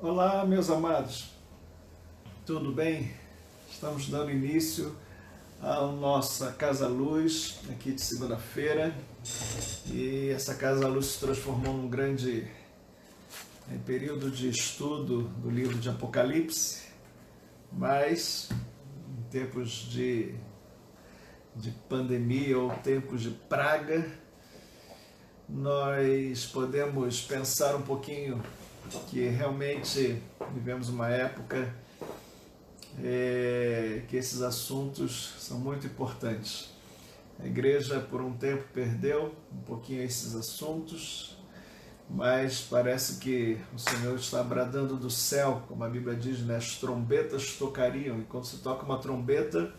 Olá, meus amados, tudo bem? Estamos dando início à nossa Casa Luz aqui de segunda-feira e essa Casa Luz se transformou num grande período de estudo do livro de Apocalipse, mas em tempos de pandemia ou tempos de praga, nós podemos pensar um pouquinho que realmente vivemos uma época que esses assuntos são muito importantes. A igreja por um tempo perdeu um pouquinho esses assuntos, mas parece que o Senhor está bradando do céu, como a Bíblia diz, né? As trombetas tocariam, e quando se toca uma trombeta,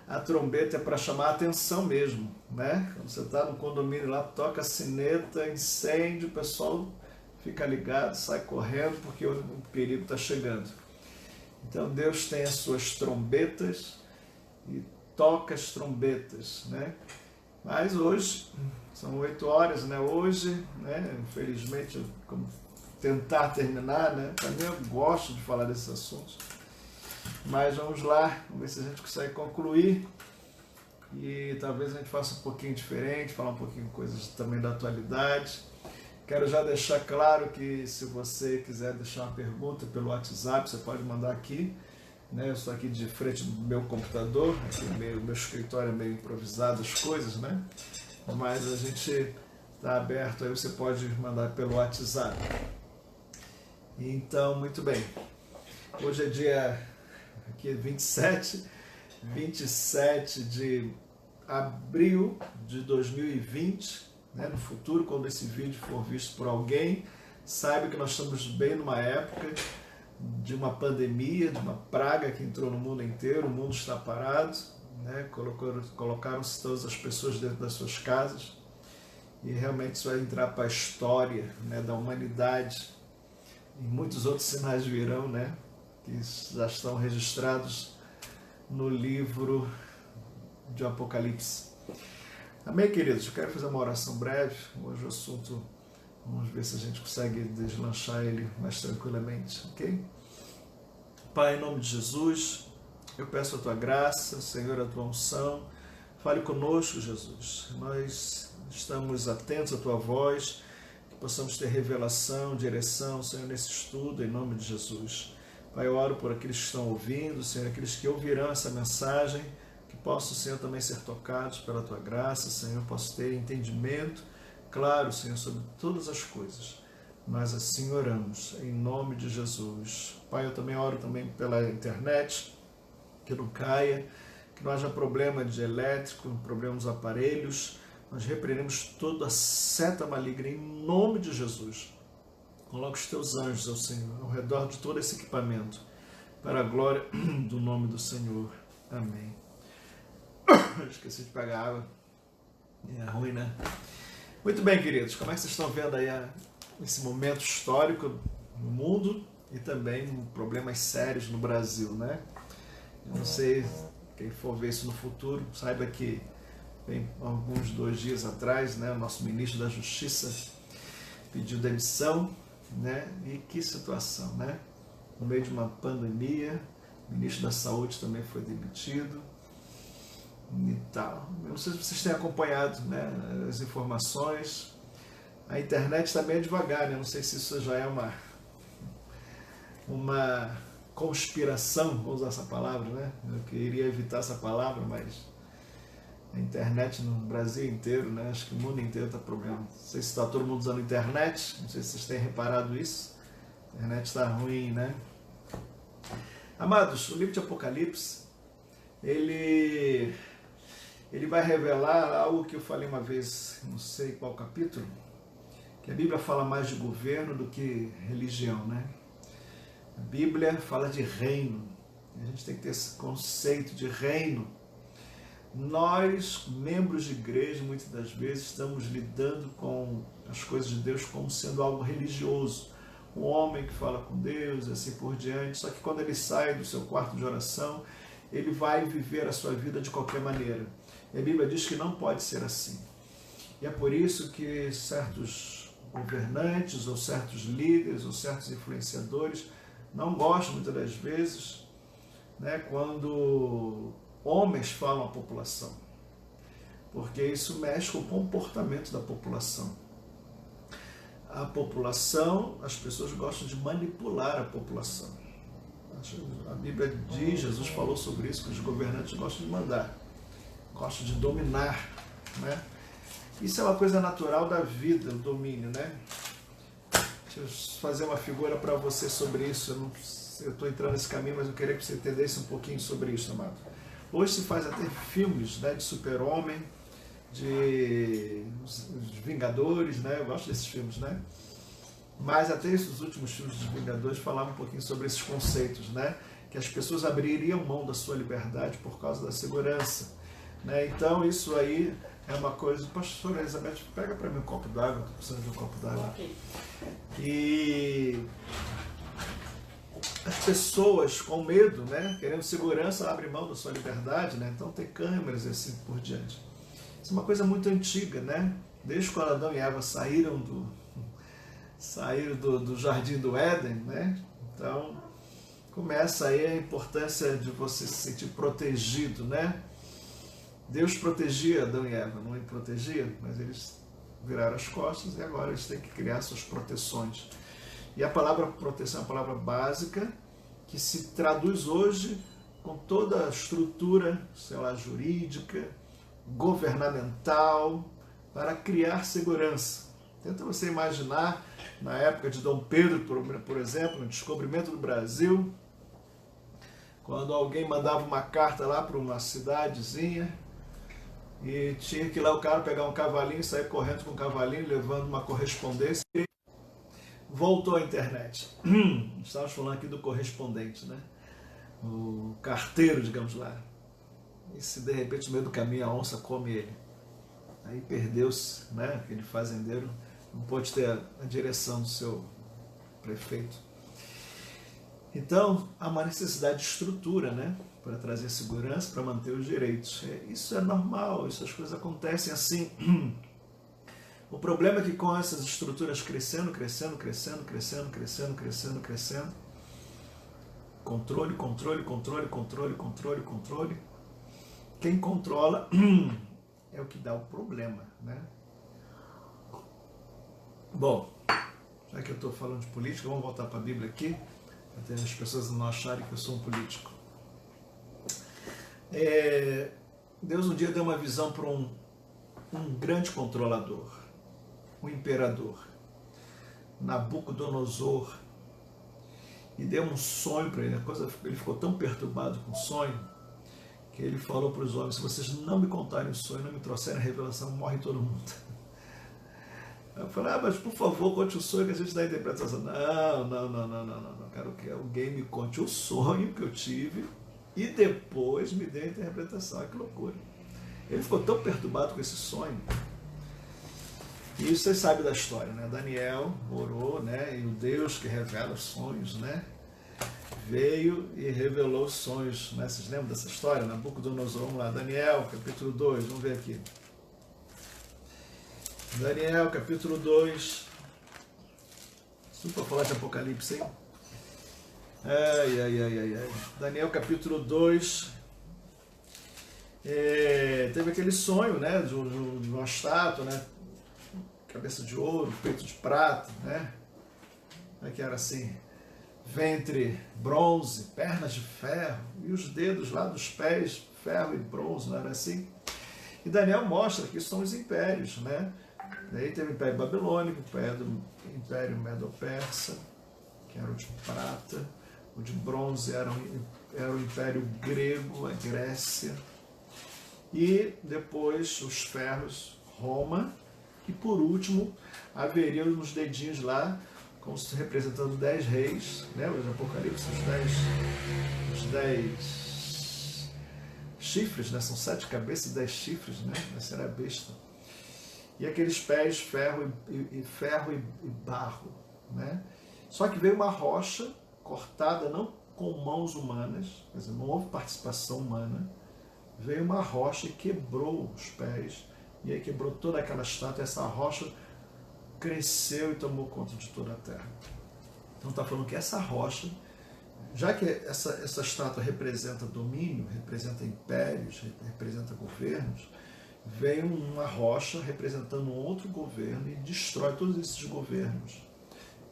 a trombeta é para chamar a atenção mesmo, né? Quando você está no condomínio lá, toca a sineta, incêndio, o pessoal fica ligado, sai correndo porque o perigo está chegando. Então Deus tem as suas trombetas e toca as trombetas, né? Mas hoje, são 8 horas, né? Hoje, né? Infelizmente, como tentar terminar, né? Também eu gosto de falar desses assuntos. Mas vamos lá, vamos ver se a gente consegue concluir e talvez a gente faça um pouquinho diferente, falar um pouquinho de coisas também da atualidade. Quero já deixar claro que se você quiser deixar uma pergunta pelo WhatsApp, você pode mandar aqui, né? Eu estou aqui de frente do meu computador, aqui meu escritório é meio improvisado as coisas, né? Mas a gente está aberto, aí você pode mandar pelo WhatsApp. Então, muito bem. Hoje é dia aqui 27 de abril de 2020, né? No futuro, quando esse vídeo for visto por alguém, saiba que nós estamos bem numa época de uma pandemia, de uma praga que entrou no mundo inteiro, o mundo está parado, né? Colocaram-se todas as pessoas dentro das suas casas e realmente isso vai entrar para a história, né, da humanidade, e muitos outros sinais virão, né, que já estão registrados no livro de Apocalipse. Amém, queridos? Eu quero fazer uma oração breve. Hoje o assunto, vamos ver se a gente consegue deslanchar ele mais tranquilamente, ok? Pai, em nome de Jesus, eu peço a Tua graça, Senhor, a Tua unção. Fale conosco, Jesus. Nós estamos atentos à Tua voz, que possamos ter revelação, direção, Senhor, nesse estudo, em nome de Jesus. Pai, eu oro por aqueles que estão ouvindo, Senhor, aqueles que ouvirão essa mensagem, que possam, Senhor, também ser tocados pela Tua graça, Senhor, possam ter entendimento, claro, Senhor, sobre todas as coisas. Nós assim oramos, em nome de Jesus. Pai, eu também oro também pela internet, que não caia, que não haja problema de elétrico, problema dos aparelhos. Nós repreendemos toda a seta maligna em nome de Jesus. Coloca os Teus anjos, ó Senhor, ao redor de todo esse equipamento, para a glória do nome do Senhor. Amém. Esqueci de pegar água. É ruim, né? Muito bem, queridos. Como é que vocês estão vendo aí esse momento histórico no mundo e também problemas sérios no Brasil, né? Eu não sei, quem for ver isso no futuro, saiba que bem, alguns 2 dias atrás, né, o nosso ministro da Justiça pediu demissão, né? E que situação, né? No meio de uma pandemia, o ministro da Saúde também foi demitido e tal. Eu não sei se vocês têm acompanhado, né, as informações. A internet está bem devagar, né? Eu não sei se isso já é uma conspiração, vou usar essa palavra, né? Eu queria evitar essa palavra, mas a internet no Brasil inteiro, né? Acho que o mundo inteiro está problema. Não sei se está todo mundo usando internet, não sei se vocês têm reparado isso. A internet está ruim, né? Amados, o livro de Apocalipse, ele vai revelar algo que eu falei uma vez, não sei qual capítulo, que a Bíblia fala mais de governo do que religião, né? A Bíblia fala de reino, a gente tem que ter esse conceito de reino. Nós, membros de igreja, muitas das vezes estamos lidando com as coisas de Deus como sendo algo religioso. Um homem que fala com Deus, assim por diante, só que quando ele sai do seu quarto de oração, ele vai viver a sua vida de qualquer maneira. E a Bíblia diz que não pode ser assim. E é por isso que certos governantes, ou certos líderes, ou certos influenciadores não gostam muitas das vezes, né, quando homens falam à população, porque isso mexe com o comportamento da população. A população, as pessoas gostam de manipular a população. A Bíblia diz, Jesus falou sobre isso, que os governantes gostam de mandar, gostam de dominar, né? Isso é uma coisa natural da vida, o domínio, né? Deixa eu fazer uma figura para você sobre isso. Eu estou entrando nesse caminho, mas eu queria que você entendesse um pouquinho sobre isso, amado. Hoje se faz até filmes, né, de super-homem, de os Vingadores, né? Eu gosto desses filmes, né? Mas até esses últimos filmes dos Vingadores falavam um pouquinho sobre esses conceitos, né? Que as pessoas abririam mão da sua liberdade por causa da segurança, né? Então isso aí é uma coisa... Pastora Elizabeth, pega para mim um copo d'água, estou precisando de um copo d'água. Okay. E as pessoas com medo, né? Querendo segurança, abrem mão da sua liberdade, né? Então tem câmeras e assim por diante. Isso é uma coisa muito antiga, né? Desde quando Adão e Eva saíram do Jardim do Éden, né? Então começa aí a importância de você se sentir protegido, né? Deus protegia Adão e Eva, não protegia, mas eles viraram as costas e agora eles têm que criar suas proteções. E a palavra proteção é uma palavra básica que se traduz hoje com toda a estrutura, sei lá, jurídica, governamental, para criar segurança. Tenta você imaginar, na época de Dom Pedro, por exemplo, no descobrimento do Brasil, quando alguém mandava uma carta lá para uma cidadezinha e tinha que ir lá o cara pegar um cavalinho, sair correndo com um cavalinho, levando uma correspondência. E voltou à internet. Estamos falando aqui do correspondente, né? O carteiro, digamos lá. E se de repente no meio do caminho a onça come ele, aí perdeu-se, né? Aquele fazendeiro não pode ter a direção do seu prefeito. Então há uma necessidade de estrutura, né? Para trazer segurança, para manter os direitos. Isso é normal, essas coisas acontecem assim. O problema é que com essas estruturas crescendo, controle, quem controla é o que dá o problema, né? Bom, já que eu estou falando de política, vamos voltar para a Bíblia aqui, até as pessoas não acharem que eu sou um político. Deus um dia deu uma visão para um grande controlador, um imperador, Nabucodonosor, e deu um sonho para ele. Ele ficou tão perturbado com o sonho que ele falou para os homens: se vocês não me contarem o sonho, não me trouxerem a revelação, morre todo mundo. Eu falei: mas por favor, conte o sonho que a gente dá a interpretação. Não, quero que alguém me conte o sonho que eu tive e depois me dê a interpretação. Que loucura. Ele ficou tão perturbado com esse sonho. E vocês sabem da história, né? Daniel orou, né? E o Deus que revela os sonhos, né? Veio e revelou os sonhos, né? Vocês lembram dessa história? Nabucodonosor, vamos lá, Daniel, capítulo 2, vamos ver aqui. Daniel, capítulo 2. Desculpa falar de Apocalipse, hein? Ai. Daniel, capítulo 2. Teve aquele sonho, né? De uma estátua, né? Cabeça de ouro, peito de prata, né? Que era assim: ventre bronze, pernas de ferro, e os dedos lá dos pés, ferro e bronze, não era assim? E Daniel mostra que são os impérios, né? Daí teve o Império Babilônico, o Império Medo-Persa, que era o de prata, o de bronze era o Império Grego, a Grécia, e depois os ferros, Roma, e por último haveria nos dedinhos lá, como se representando 10 reis, lembra de Apocalipse? Os 10 chifres, né? São 7 cabeças e 10 chifres, né? Essa era a besta. E aqueles pés, ferro e barro, né? Só que veio uma rocha cortada, não com mãos humanas, quer dizer, não houve participação humana, veio uma rocha e quebrou os pés, e aí quebrou toda aquela estátua. Essa rocha cresceu e tomou conta de toda a terra. Então está falando que essa rocha, já que essa estátua representa domínio, representa impérios, representa governos, vem uma rocha representando um outro governo e destrói todos esses governos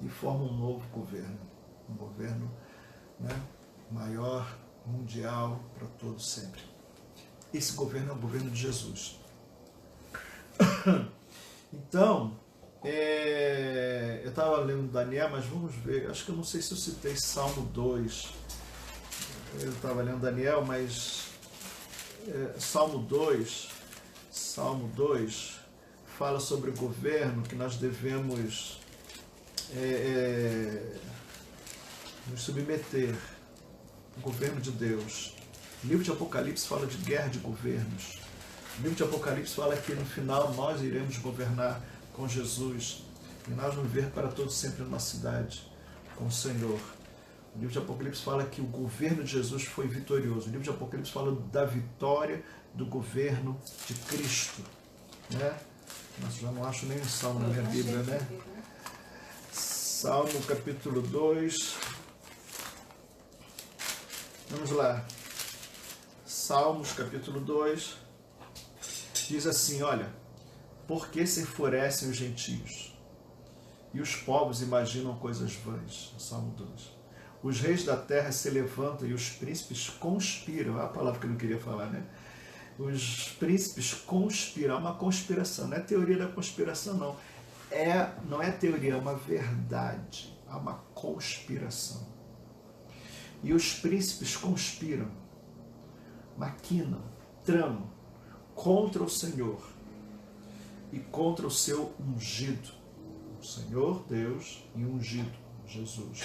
e forma um novo governo, um governo, né, maior, mundial, para todos sempre. Esse governo é o governo de Jesus. Então, eu estava lendo Daniel, mas vamos ver, acho que eu não sei se eu citei Salmo 2. Eu estava lendo Daniel, mas Salmo 2 fala sobre o governo que nós devemos nos submeter, o governo de Deus. O livro de Apocalipse fala de guerra de governos. O livro de Apocalipse fala que no final nós iremos governar com Jesus e nós vamos viver para todos sempre na nossa cidade com o Senhor. O livro de Apocalipse fala que o governo de Jesus foi vitorioso. O livro de Apocalipse fala da vitória do governo de Cristo, né? Mas já não acho nem um salmo na minha Bíblia, né? Salmo capítulo 2. Vamos lá. Salmos capítulo 2. Diz assim, olha: por que se enfurecem os gentios? E os povos imaginam coisas vãs. Salmo 2. Os reis da terra se levantam e os príncipes conspiram. É a palavra que eu não queria falar, né? Os príncipes conspiram. É uma conspiração. Não é teoria da conspiração, não. Não é teoria, é uma verdade. É uma conspiração. E os príncipes conspiram, maquinam, tramam contra o Senhor e contra o seu ungido. O Senhor Deus e ungido, Jesus.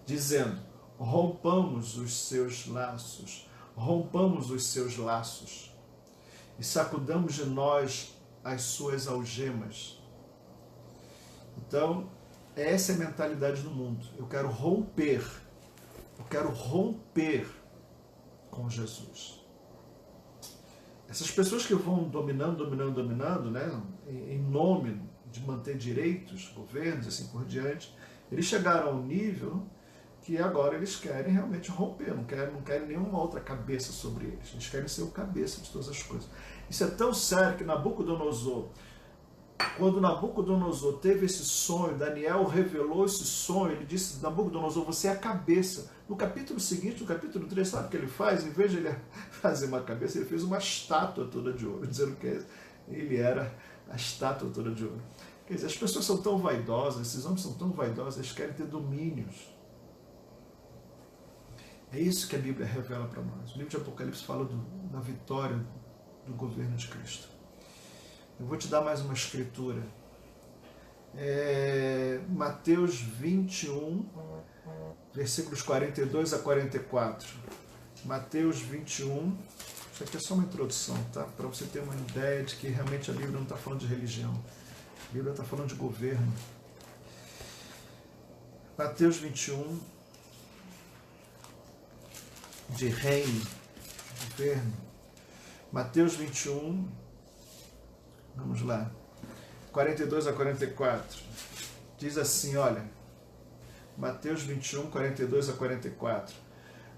Dizendo, rompamos os seus laços, e sacudamos de nós as suas algemas. Então, essa é a mentalidade do mundo. Eu quero romper com Jesus. Essas pessoas que vão dominando, né, em nome de manter direitos, governos, assim por diante, eles chegaram a um nível que agora eles querem realmente romper, não querem nenhuma outra cabeça sobre eles. Eles querem ser o cabeça de todas as coisas. Isso é tão sério que Nabucodonosor, quando Nabucodonosor teve esse sonho, Daniel revelou esse sonho, ele disse, Nabucodonosor, você é a cabeça. No capítulo seguinte, no capítulo 3, sabe o que ele faz? Em vez de ele fazer uma cabeça, ele fez uma estátua toda de ouro, dizendo que ele era a estátua toda de ouro. Quer dizer, as pessoas são tão vaidosas, esses homens são tão vaidosos, eles querem ter domínios. É isso que a Bíblia revela para nós. O livro de Apocalipse fala da vitória do governo de Cristo. Eu vou te dar mais uma escritura. Mateus 21, versículos 42 a 44. Mateus 21. Isso aqui é só uma introdução, tá? Para você ter uma ideia de que realmente a Bíblia não está falando de religião. A Bíblia está falando de governo. Mateus 21, de reino, governo. Mateus 21, vamos lá, 42 a 44. Diz assim, olha, Mateus 21, 42 a 44.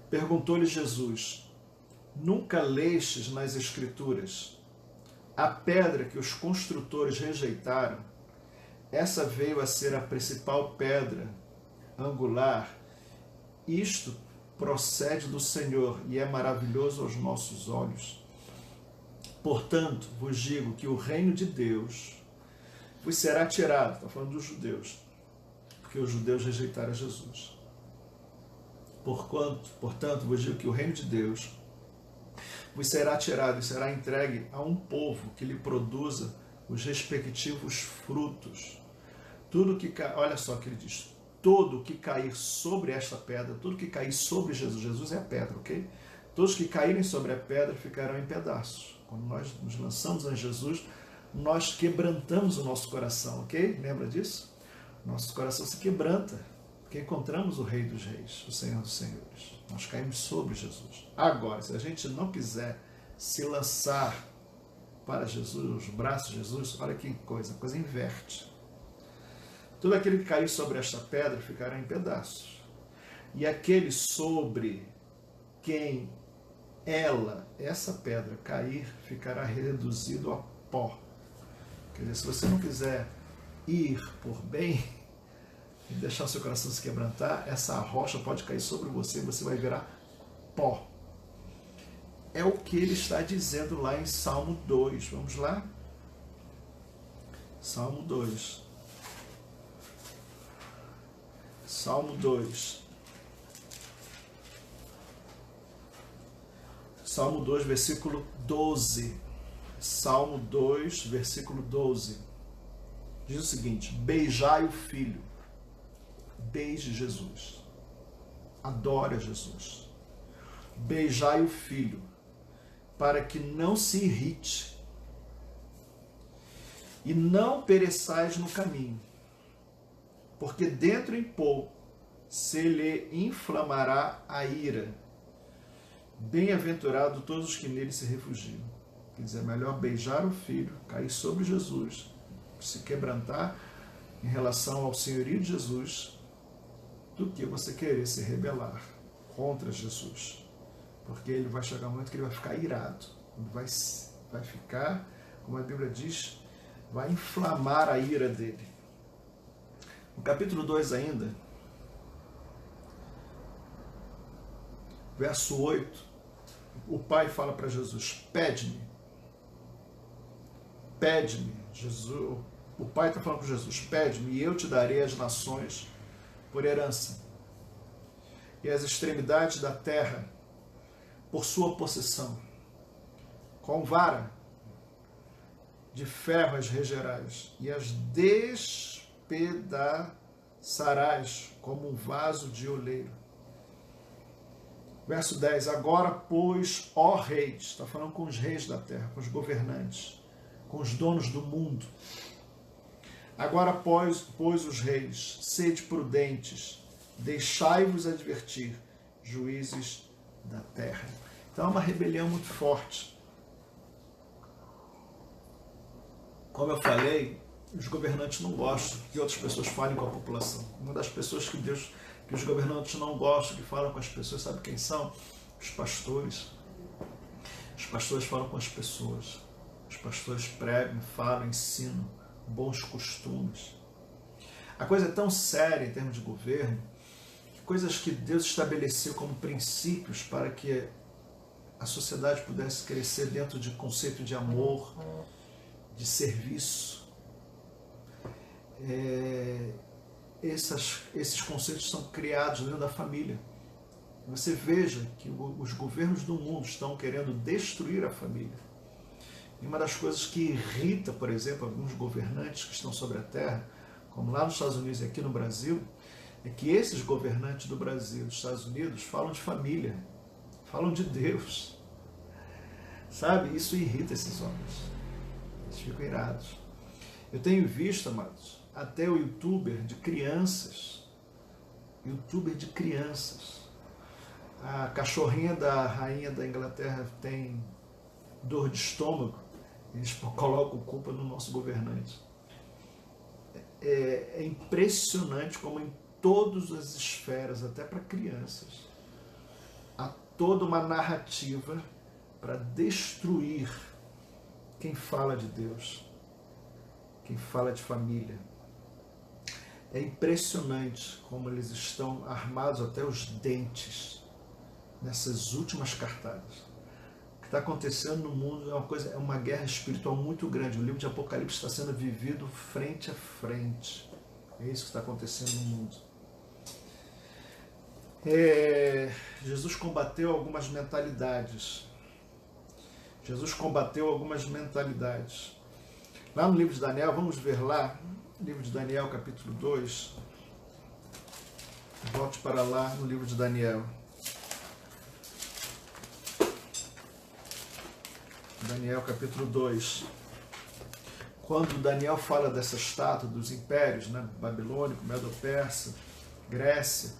Perguntou-lhe Jesus, nunca lestes nas Escrituras a pedra que os construtores rejeitaram? Essa veio a ser a principal pedra angular. Isto procede do Senhor e é maravilhoso aos nossos olhos. Portanto, vos digo que o reino de Deus vos será tirado. Está falando dos judeus, porque os judeus rejeitaram Jesus. Portanto, vos digo que o reino de Deus vos será tirado e será entregue a um povo que lhe produza os respectivos frutos. Tudo que, olha só o que ele diz, todo que cair sobre esta pedra, tudo que cair sobre Jesus, Jesus é a pedra, ok? Todos que caírem sobre a pedra ficarão em pedaços. Quando nós nos lançamos em Jesus, nós quebrantamos o nosso coração, ok? Lembra disso? Nosso coração se quebranta, porque encontramos o Rei dos Reis, o Senhor dos Senhores. Nós caímos sobre Jesus. Agora, se a gente não quiser se lançar para Jesus, os braços de Jesus, olha que coisa, a coisa inverte. Todo aquele que cair sobre esta pedra ficará em pedaços. E aquele sobre quem essa pedra, cair, ficará reduzido a pó. Quer dizer, se você não quiser ir por bem e deixar o seu coração se quebrantar, essa rocha pode cair sobre você e você vai virar pó. É o que ele está dizendo lá em Salmo 2. Vamos lá? Salmo 2. Salmo 2. Salmo 2, versículo 12. Salmo 2, versículo 12. Diz o seguinte: beijai o Filho. Beije Jesus. Adore a Jesus. Beijai o Filho, para que não se irrite e não pereçais no caminho, porque dentro em pouco se lhe inflamará a ira. Bem-aventurado todos os que nele se refugiam. Quer dizer, é melhor beijar o Filho, cair sobre Jesus, se quebrantar em relação ao senhorio de Jesus, do que você querer se rebelar contra Jesus. Porque ele vai chegar um momento que ele vai ficar irado. Ele vai ficar, como a Bíblia diz, vai inflamar a ira dele. No capítulo 2 ainda, verso 8, o Pai fala para Jesus: pede-me. Pede-me. Jesus, o Pai está falando com Jesus: pede-me e eu te darei as nações por herança e as extremidades da terra por sua possessão. Com vara de ferro as regerás e as despedaçarás como um vaso de oleiro. Verso 10, agora, pois, ó reis, está falando com os reis da terra, com os governantes, com os donos do mundo. Agora, pois os reis, sede prudentes, deixai-vos advertir, juízes da terra. Então é uma rebelião muito forte. Como eu falei, os governantes não gostam que outras pessoas falem com a população. Uma das pessoas que os governantes não gostam, que falam com as pessoas, sabe quem são? Os pastores. Os pastores falam com as pessoas. Os pastores pregam, falam, ensinam bons costumes. A coisa é tão séria em termos de governo, que coisas que Deus estabeleceu como princípios para que a sociedade pudesse crescer dentro de conceito de amor, de serviço. Esses conceitos são criados dentro da família. Você veja que os governos do mundo estão querendo destruir a família. E uma das coisas que irrita, por exemplo, alguns governantes que estão sobre a terra, como lá nos Estados Unidos e aqui no Brasil, é que esses governantes do Brasil, dos Estados Unidos, falam de família, falam de Deus. Sabe? Isso irrita esses homens. Eles ficam irados. Eu tenho visto, amados, até o youtuber de crianças. A cachorrinha da rainha da Inglaterra tem dor de estômago. Eles colocam culpa no nosso governante. É impressionante como em todas as esferas, até para crianças, há toda uma narrativa para destruir quem fala de Deus, quem fala de família. É impressionante como eles estão armados até os dentes nessas últimas cartadas. O que está acontecendo no mundo é uma guerra espiritual muito grande. O livro de Apocalipse está sendo vivido frente a frente. É isso que está acontecendo no mundo. Jesus combateu algumas mentalidades. Lá no livro de Daniel, vamos ver lá, livro de Daniel, capítulo 2. Volte para lá no livro de Daniel. Daniel, capítulo 2. Quando Daniel fala dessa estátua dos impérios, né, babilônico, medo-persa, Grécia,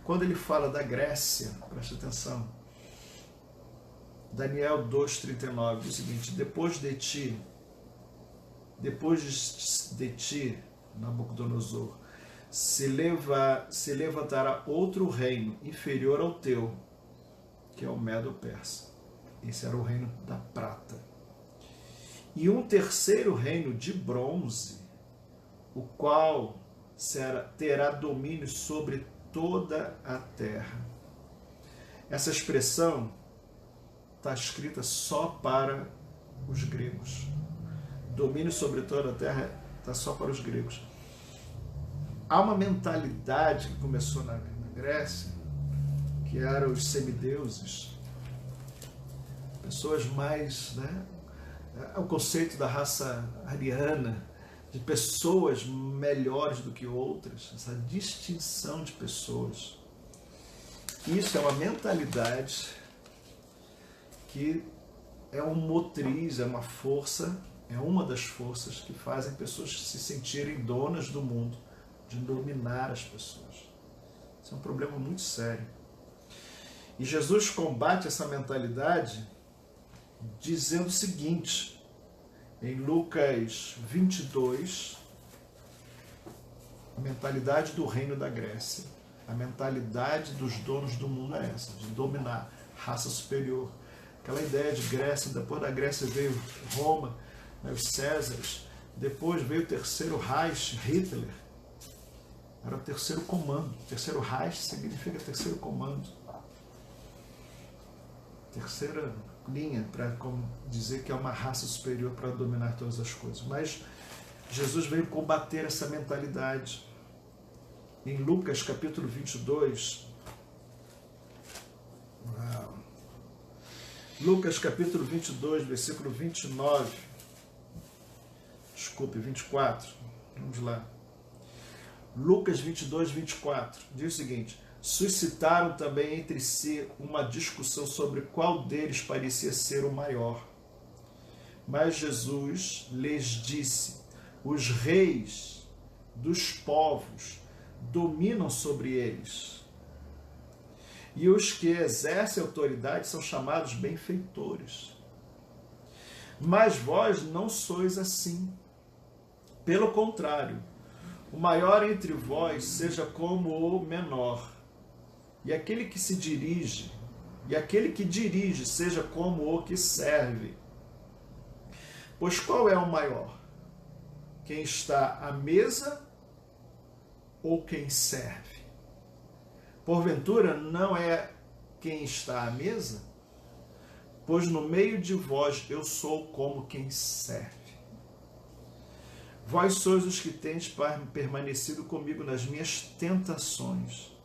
quando ele fala da Grécia, preste atenção, Daniel 2,39 diz o seguinte: depois de ti, Nabucodonosor, se levantará outro reino inferior ao teu, que é o Medo-Persa. Esse era o reino da prata. E um terceiro reino de bronze, o qual terá domínio sobre toda a terra. Essa expressão está escrita só para os gregos. Domínio sobre toda a terra está só para os gregos. Há uma mentalidade que começou na Grécia, que eram os semideuses, pessoas mais, o conceito da raça ariana, de pessoas melhores do que outras, essa distinção de pessoas. Isso é uma mentalidade que é um motriz, é uma força, é uma das forças que fazem pessoas se sentirem donas do mundo, de dominar as pessoas. Isso é um problema muito sério. E Jesus combate essa mentalidade dizendo o seguinte, em Lucas 22, a mentalidade do reino da Grécia, a mentalidade dos donos do mundo é essa, de dominar, raça superior. Aquela ideia de Grécia, depois da Grécia veio Roma, os Césares, depois veio o terceiro Reich, Hitler, era o terceiro comando. Terceiro Reich significa terceiro comando. Terceira linha para dizer que é uma raça superior para dominar todas as coisas. Mas Jesus veio combater essa mentalidade. Em Lucas capítulo 22, Lucas capítulo 22, versículo 24, vamos lá. Lucas 22, 24, diz o seguinte: suscitaram também entre si uma discussão sobre qual deles parecia ser o maior. Mas Jesus lhes disse: os reis dos povos dominam sobre eles, e os que exercem autoridade são chamados benfeitores. Mas vós não sois assim. Pelo contrário, o maior entre vós seja como o menor, e aquele que dirige seja como o que serve. Pois qual é o maior? Quem está à mesa ou quem serve? Porventura não é quem está à mesa? Pois no meio de vós eu sou como quem serve. Vós sois os que tendes permanecido comigo nas minhas tentações.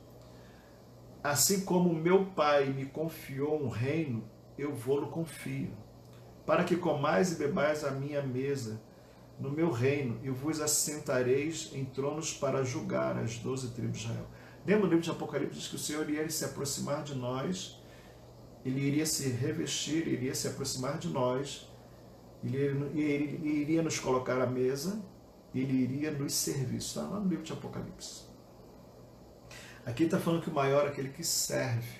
Assim como meu Pai me confiou um reino, eu vou-lo confio, para que comais e bebais à minha mesa no meu reino, e vos assentareis em tronos para julgar as 12 tribos de Israel. Lembra no livro de Apocalipse, diz que o Senhor iria se aproximar de nós, Ele iria se revestir, iria se aproximar de nós, Ele iria nos colocar à mesa, Ele iria nos servir. Isso está lá no livro de Apocalipse. Aqui está falando que o maior é aquele que serve.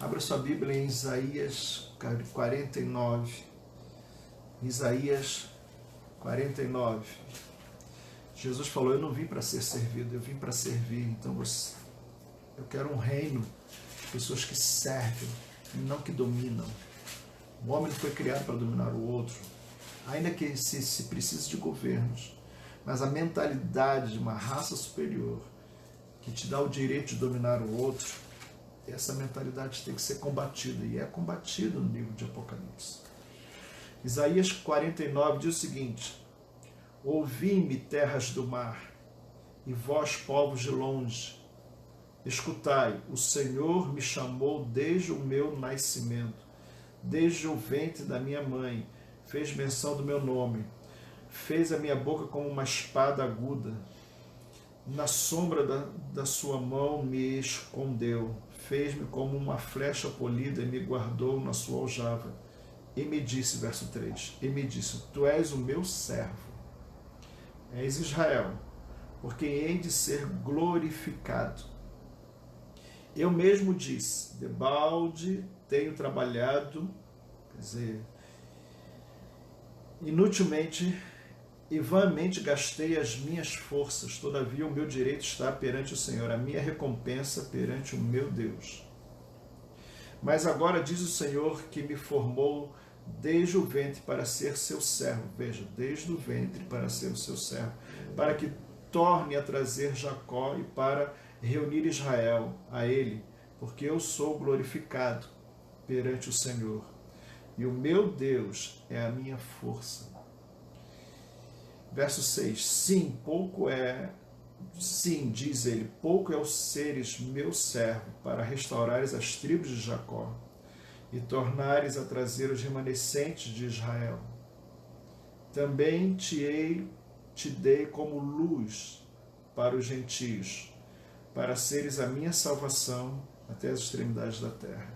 Abra sua Bíblia em Isaías 49. Isaías 49. Jesus falou: eu não vim para ser servido, eu vim para servir. Então eu quero um reino de pessoas que servem, não que dominam. O homem não foi criado para dominar o outro, ainda que se precise de governos. Mas a mentalidade de uma raça superior, que te dá o direito de dominar o outro, essa mentalidade tem que ser combatida, e é combatida no livro de Apocalipse. Isaías 49 diz o seguinte: ouvi-me, terras do mar, e vós, povos de longe, escutai, o Senhor me chamou desde o meu nascimento, desde o ventre da minha mãe, fez menção do meu nome, fez a minha boca como uma espada aguda, na sombra da sua mão me escondeu, fez-me como uma flecha polida e me guardou na sua aljava. E me disse, verso 3, e me disse: tu és o meu servo, és Israel, por quem hei de ser glorificado. Eu mesmo disse: debalde tenho trabalhado, quer dizer, inutilmente e vãmente gastei as minhas forças, todavia o meu direito está perante o Senhor, a minha recompensa perante o meu Deus. Mas agora diz o Senhor que me formou desde o ventre para ser seu servo, veja, desde o ventre para ser o seu servo, para que torne a trazer Jacó e para reunir Israel a ele, porque eu sou glorificado perante o Senhor, e o meu Deus é a minha força. Verso 6, sim, diz ele, pouco é o seres meu servo, para restaurares as tribos de Jacó, e tornares a trazer os remanescentes de Israel. Também te dei como luz para os gentios, para seres a minha salvação até as extremidades da terra.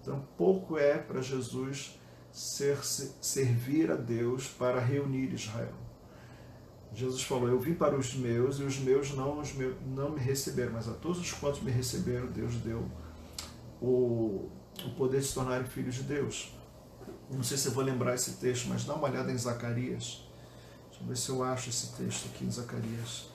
Então, pouco é para Jesus servir a Deus para reunir Israel. Jesus falou, eu vim para os meus, e os meus não me receberam, mas a todos os quantos me receberam, Deus deu o poder de se tornarem filhos de Deus. Não sei se eu vou lembrar esse texto, mas dá uma olhada em Zacarias. Deixa eu ver se eu acho esse texto aqui em Zacarias.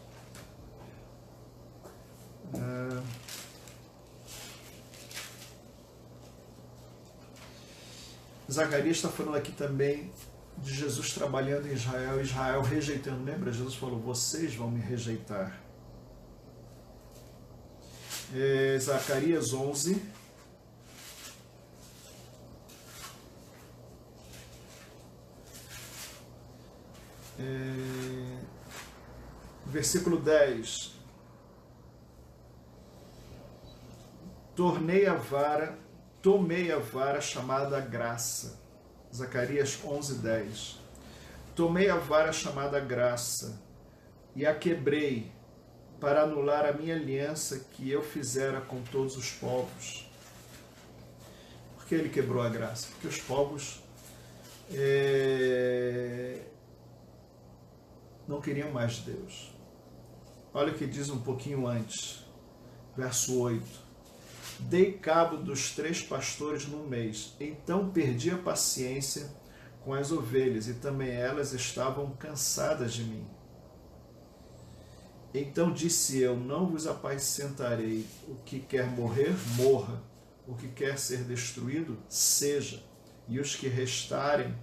Zacarias está falando aqui também de Jesus trabalhando em Israel, Israel rejeitando. Lembra? Jesus falou, vocês vão me rejeitar. Zacarias 11. Versículo 10. Tomei a vara chamada graça. Zacarias 11, 10. Tomei a vara chamada graça e a quebrei para anular a minha aliança que eu fizera com todos os povos. Por que ele quebrou a graça? Porque os povos não queriam mais Deus. Olha o que diz um pouquinho antes, verso 8. Dei cabo dos 3 pastores num mês, então perdi a paciência com as ovelhas, e também elas estavam cansadas de mim. Então disse eu, não vos apacentarei, o que quer morrer, morra, o que quer ser destruído, seja, e os que restarem,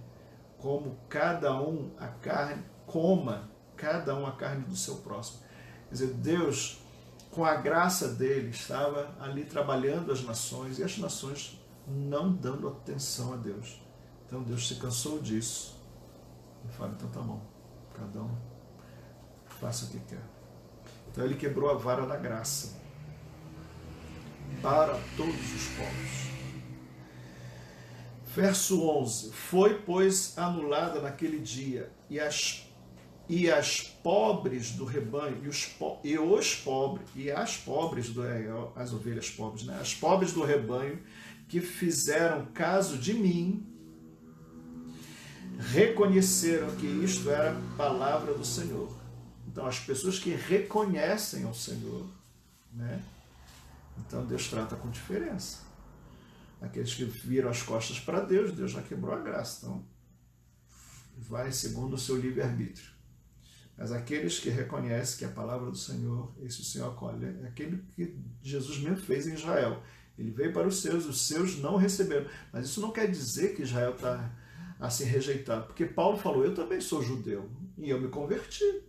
coma cada um a carne do seu próximo. Quer dizer, Deus, com a graça dele, estava ali trabalhando as nações, e as nações não dando atenção a Deus. Então Deus se cansou disso. E fala, então tá bom, cada um faça o que quer. Então ele quebrou a vara da graça para todos os povos. Verso 11. Foi, pois, anulada naquele dia, e as pobres do rebanho, as ovelhas pobres, né? As pobres do rebanho que fizeram caso de mim, reconheceram que isto era palavra do Senhor. Então, as pessoas que reconhecem ao Senhor, né? Então Deus trata com diferença. Aqueles que viram as costas para Deus, Deus já quebrou a graça. Então, vai segundo o seu livre-arbítrio. Mas aqueles que reconhecem que a palavra do Senhor, esse o Senhor acolhe. É aquele que Jesus mesmo fez em Israel. Ele veio para os seus não receberam. Mas isso não quer dizer que Israel está assim rejeitado. Porque Paulo falou, eu também sou judeu e eu me converti.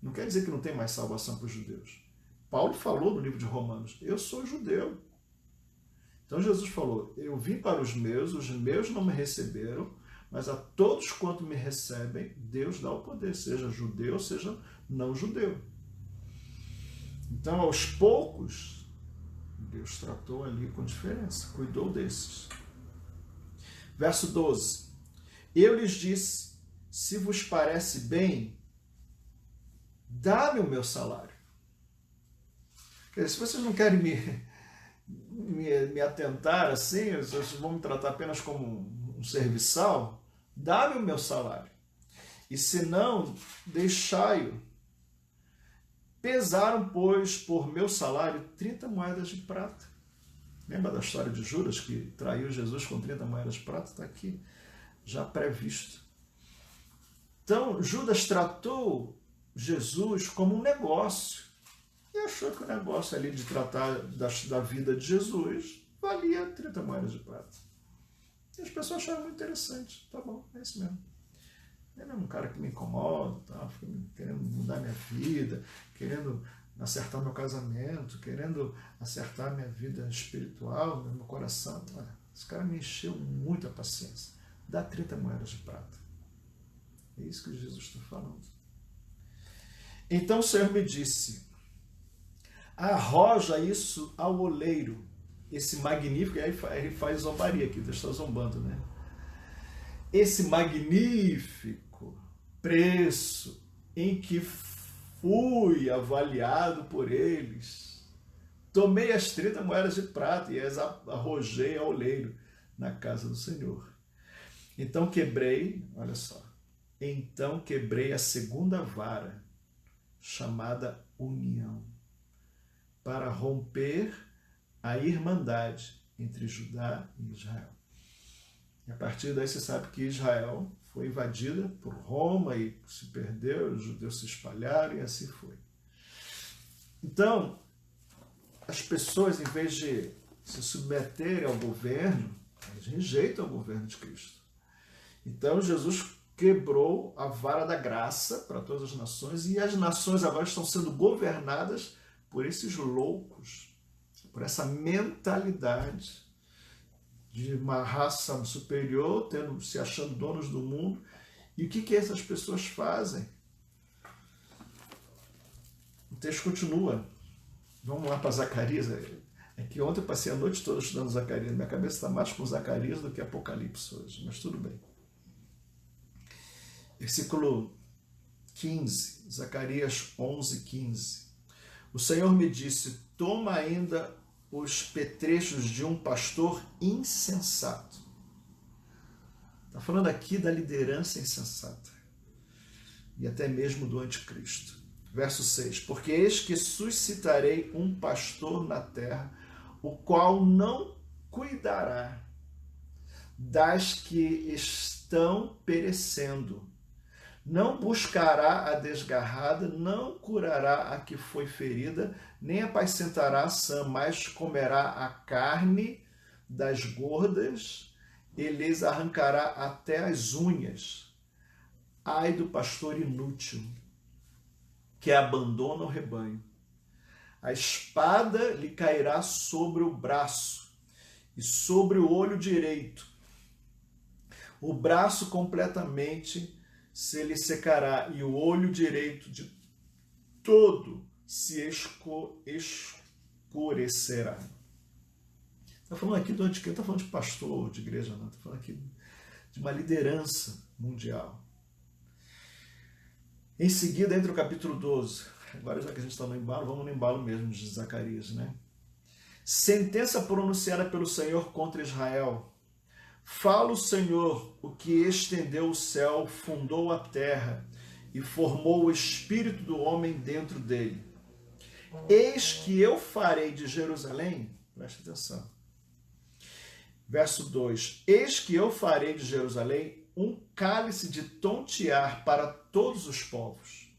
Não quer dizer que não tem mais salvação para os judeus. Paulo falou no livro de Romanos, eu sou judeu. Então Jesus falou, eu vim para os meus não me receberam, mas a todos quanto me recebem, Deus dá o poder, seja judeu, seja não judeu. Então, aos poucos, Deus tratou ali com diferença, cuidou desses. Verso 12. Eu lhes disse, se vos parece bem, dá-me o meu salário. Quer dizer, se vocês não querem me atentar assim, vocês vão me tratar apenas como um serviçal, dá-me o meu salário. E se não, deixai-o. Pesaram, pois, por meu salário 30 moedas de prata. Lembra da história de Judas, que traiu Jesus com 30 moedas de prata? Está aqui, já previsto. Então, Judas tratou Jesus como um negócio e achou que o negócio ali de tratar da vida de Jesus valia 30 moedas de prata. E as pessoas acharam muito interessante. Tá bom, é isso mesmo. Ele é um cara que me incomoda, tá? Querendo mudar minha vida, querendo acertar meu casamento, querendo acertar minha vida espiritual, meu coração. Esse cara me encheu muito a paciência. Dá 30 moedas de prata. É isso que Jesus está falando. Então o Senhor me disse, arroja isso ao oleiro, esse magnífico, e aí ele faz zombaria aqui, Deus está zombando, né? Esse magnífico preço em que fui avaliado por eles. Tomei as 30 moedas de prata e as arrojei ao oleiro na casa do Senhor. Então quebrei, olha só, então quebrei a segunda vara, chamada união, para romper a irmandade entre Judá e Israel. E a partir daí você sabe que Israel foi invadida por Roma e se perdeu, os judeus se espalharam e assim foi. Então, as pessoas, em vez de se submeterem ao governo, elas rejeitam o governo de Cristo. Então, Jesus quebrou a vara da graça para todas as nações e as nações agora estão sendo governadas por esses loucos, por essa mentalidade de uma raça superior, se achando donos do mundo. E o que essas pessoas fazem? O texto continua. Vamos lá para Zacarias. É que ontem eu passei a noite toda estudando Zacarias. Minha cabeça está mais com Zacarias do que Apocalipse hoje, mas tudo bem. Versículo 15, Zacarias 11, 15. O Senhor me disse, toma ainda os petrechos de um pastor insensato. Está falando aqui da liderança insensata e até mesmo do anticristo. Verso 6, porque eis que suscitarei um pastor na terra, o qual não cuidará das que estão perecendo, não buscará a desgarrada, não curará a que foi ferida, nem apacentará a sã, mas comerá a carne das gordas e lhes arrancará até as unhas. Ai do pastor inútil, que abandona o rebanho. A espada lhe cairá sobre o braço e sobre o olho direito. O braço completamente se lhe secará, e o olho direito de todo se escurecerá. Está falando aqui do anticristo, está falando de pastor, de igreja, não. Está falando aqui de uma liderança mundial. Em seguida, entra o capítulo 12. Agora, já que a gente está no embalo, vamos no embalo mesmo de Zacarias, né? Sentença pronunciada pelo Senhor contra Israel. Fala o Senhor, o que estendeu o céu, fundou a terra e formou o espírito do homem dentro dele. Eis que eu farei de Jerusalém, presta atenção, verso 2, eis que eu farei de Jerusalém um cálice de tontear para todos os povos,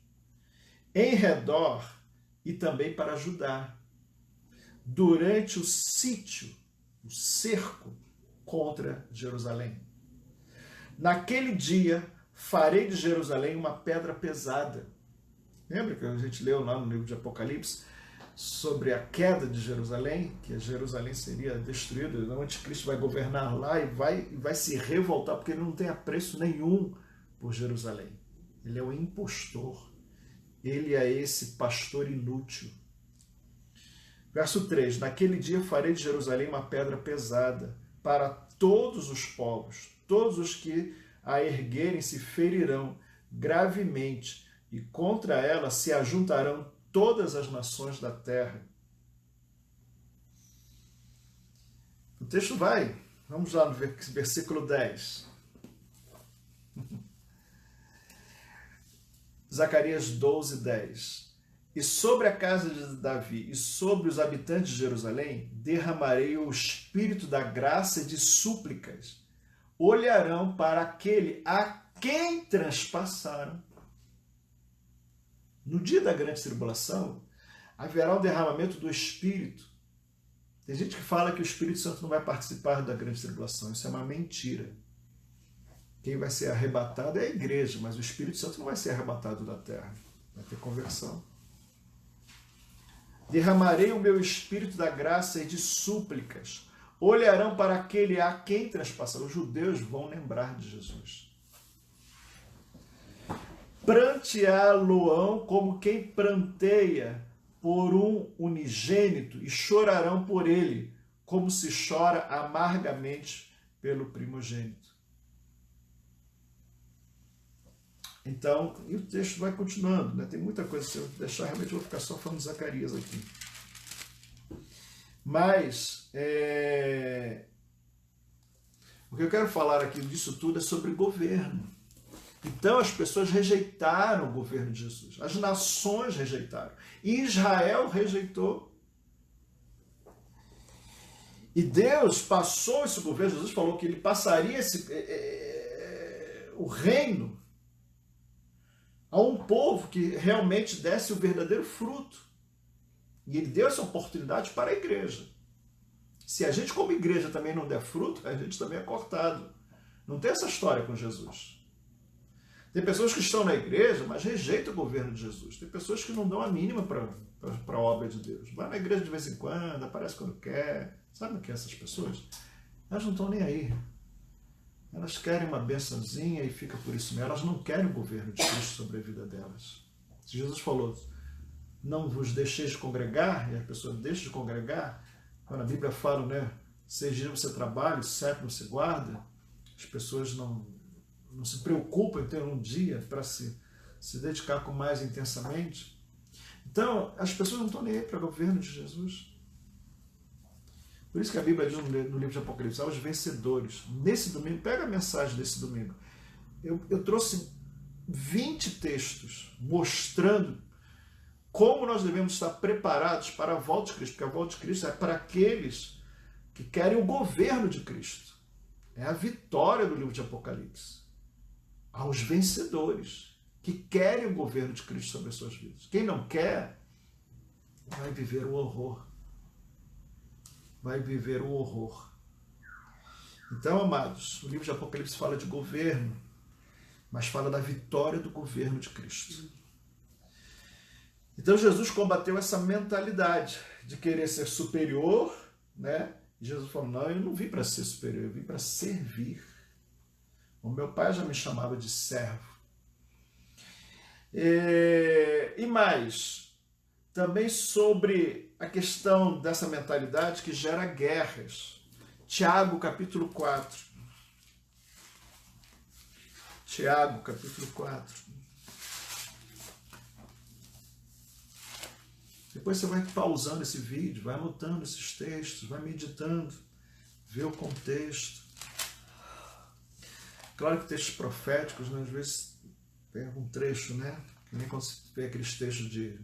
em redor e também para Judá, durante o sítio, o cerco, contra Jerusalém. Naquele dia, farei de Jerusalém uma pedra pesada. Lembra que a gente leu lá no livro de Apocalipse sobre a queda de Jerusalém, que Jerusalém seria destruída, o anticristo vai governar lá e vai se revoltar, porque ele não tem apreço nenhum por Jerusalém. Ele é um impostor. Ele é esse pastor inútil. Verso 3, naquele dia farei de Jerusalém uma pedra pesada, para todos os povos, todos os que a erguerem se ferirão gravemente, e contra ela se ajuntarão todas as nações da terra. O texto vai, vamos lá no versículo 10. Zacarias 12, 10. E sobre a casa de Davi e sobre os habitantes de Jerusalém derramarei o espírito da graça e de súplicas. Olharão para aquele a quem transpassaram. No dia da grande tribulação, haverá um derramamento do Espírito. Tem gente que fala que o Espírito Santo não vai participar da grande tribulação. Isso é uma mentira. Quem vai ser arrebatado é a igreja, mas o Espírito Santo não vai ser arrebatado da terra. Vai ter conversão. Derramarei o meu Espírito da graça e de súplicas. Olharão para aquele a quem transpassaram. Os judeus vão lembrar de Jesus. Pranteá-lo-ão como quem pranteia por um unigênito e chorarão por ele, como se chora amargamente pelo primogênito. Então, e o texto vai continuando, né? Tem muita coisa, se eu deixar, realmente eu vou ficar só falando de Zacarias aqui. Mas, o que eu quero falar aqui disso tudo é sobre governo. Então, as pessoas rejeitaram o governo de Jesus. As nações rejeitaram. Israel rejeitou. E Deus passou esse governo. Jesus falou que ele passaria o reino a um povo que realmente desse o verdadeiro fruto. E ele deu essa oportunidade para a igreja. Se a gente como igreja também não der fruto, a gente também é cortado. Não tem essa história com Jesus. Tem pessoas que estão na igreja, mas rejeitam o governo de Jesus. Tem pessoas que não dão a mínima para a obra de Deus. Vai na igreja de vez em quando, aparece quando quer. Sabe o que é essas pessoas? Elas não estão nem aí. Elas querem uma bençãozinha e fica por isso mesmo. Elas não querem o governo de Cristo sobre a vida delas. Se Jesus falou, não vos deixeis de congregar, e a pessoa deixa de congregar, quando a Bíblia fala, né, 6 dias você trabalha, 7 você guarda, as pessoas não se preocupam em ter um dia para se dedicar com mais intensamente. Então, as pessoas não estão nem aí para o governo de Jesus. Por isso que a Bíblia diz no livro de Apocalipse, aos vencedores. Nesse domingo, pega a mensagem desse domingo. Eu trouxe 20 textos mostrando como nós devemos estar preparados para a volta de Cristo, porque a volta de Cristo é para aqueles que querem o governo de Cristo. É a vitória do livro de Apocalipse. Aos vencedores, que querem o governo de Cristo sobre as suas vidas. Quem não quer, vai viver o horror. Vai viver o horror. Então, amados, o livro de Apocalipse fala de governo, mas fala da vitória do governo de Cristo. Então, Jesus combateu essa mentalidade de querer ser superior, né? E Jesus falou, não, eu não vim para ser superior, eu vim para servir. O meu pai já me chamava de servo. E mais, também sobre a questão dessa mentalidade que gera guerras. Tiago, capítulo 4. Tiago, capítulo 4. Depois você vai pausando esse vídeo, vai anotando esses textos, vai meditando, vê o contexto. Claro que textos proféticos, né, às vezes tem algum trecho, né? Que nem quando você vê aqueles textos de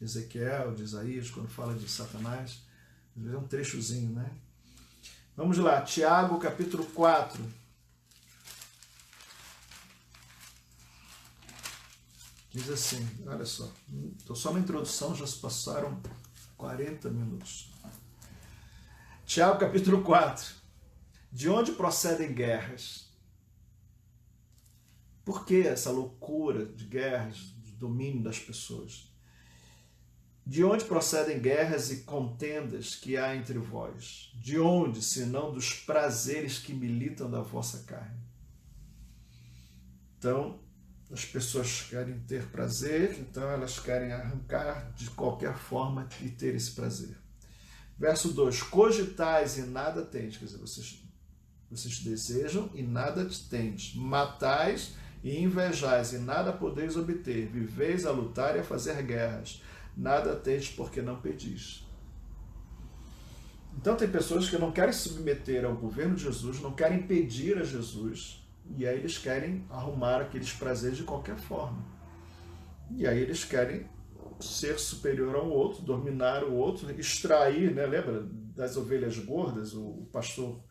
Ezequiel, de Isaías, quando fala de Satanás, às vezes é um trechozinho, né? Vamos lá, Tiago, capítulo 4. Diz assim, olha só, estou só na introdução, já se passaram 40 minutos. Tiago, capítulo 4. De onde procedem guerras? Por que essa loucura de guerras, de domínio das pessoas? De onde procedem guerras e contendas que há entre vós? De onde, senão dos prazeres que militam da vossa carne? Então, as pessoas querem ter prazer, então elas querem arrancar de qualquer forma e ter esse prazer. Verso 2, cogitais e nada tendes, quer dizer, vocês desejam e nada tendes, matais e invejais e nada podeis obter, viveis a lutar e a fazer guerras, nada tendes porque não pedis. Então tem pessoas que não querem se submeter ao governo de Jesus, não querem pedir a Jesus, e aí eles querem arrumar aqueles prazeres de qualquer forma. E aí eles querem ser superior ao outro, dominar o outro, extrair, né? Lembra das ovelhas gordas, o pastor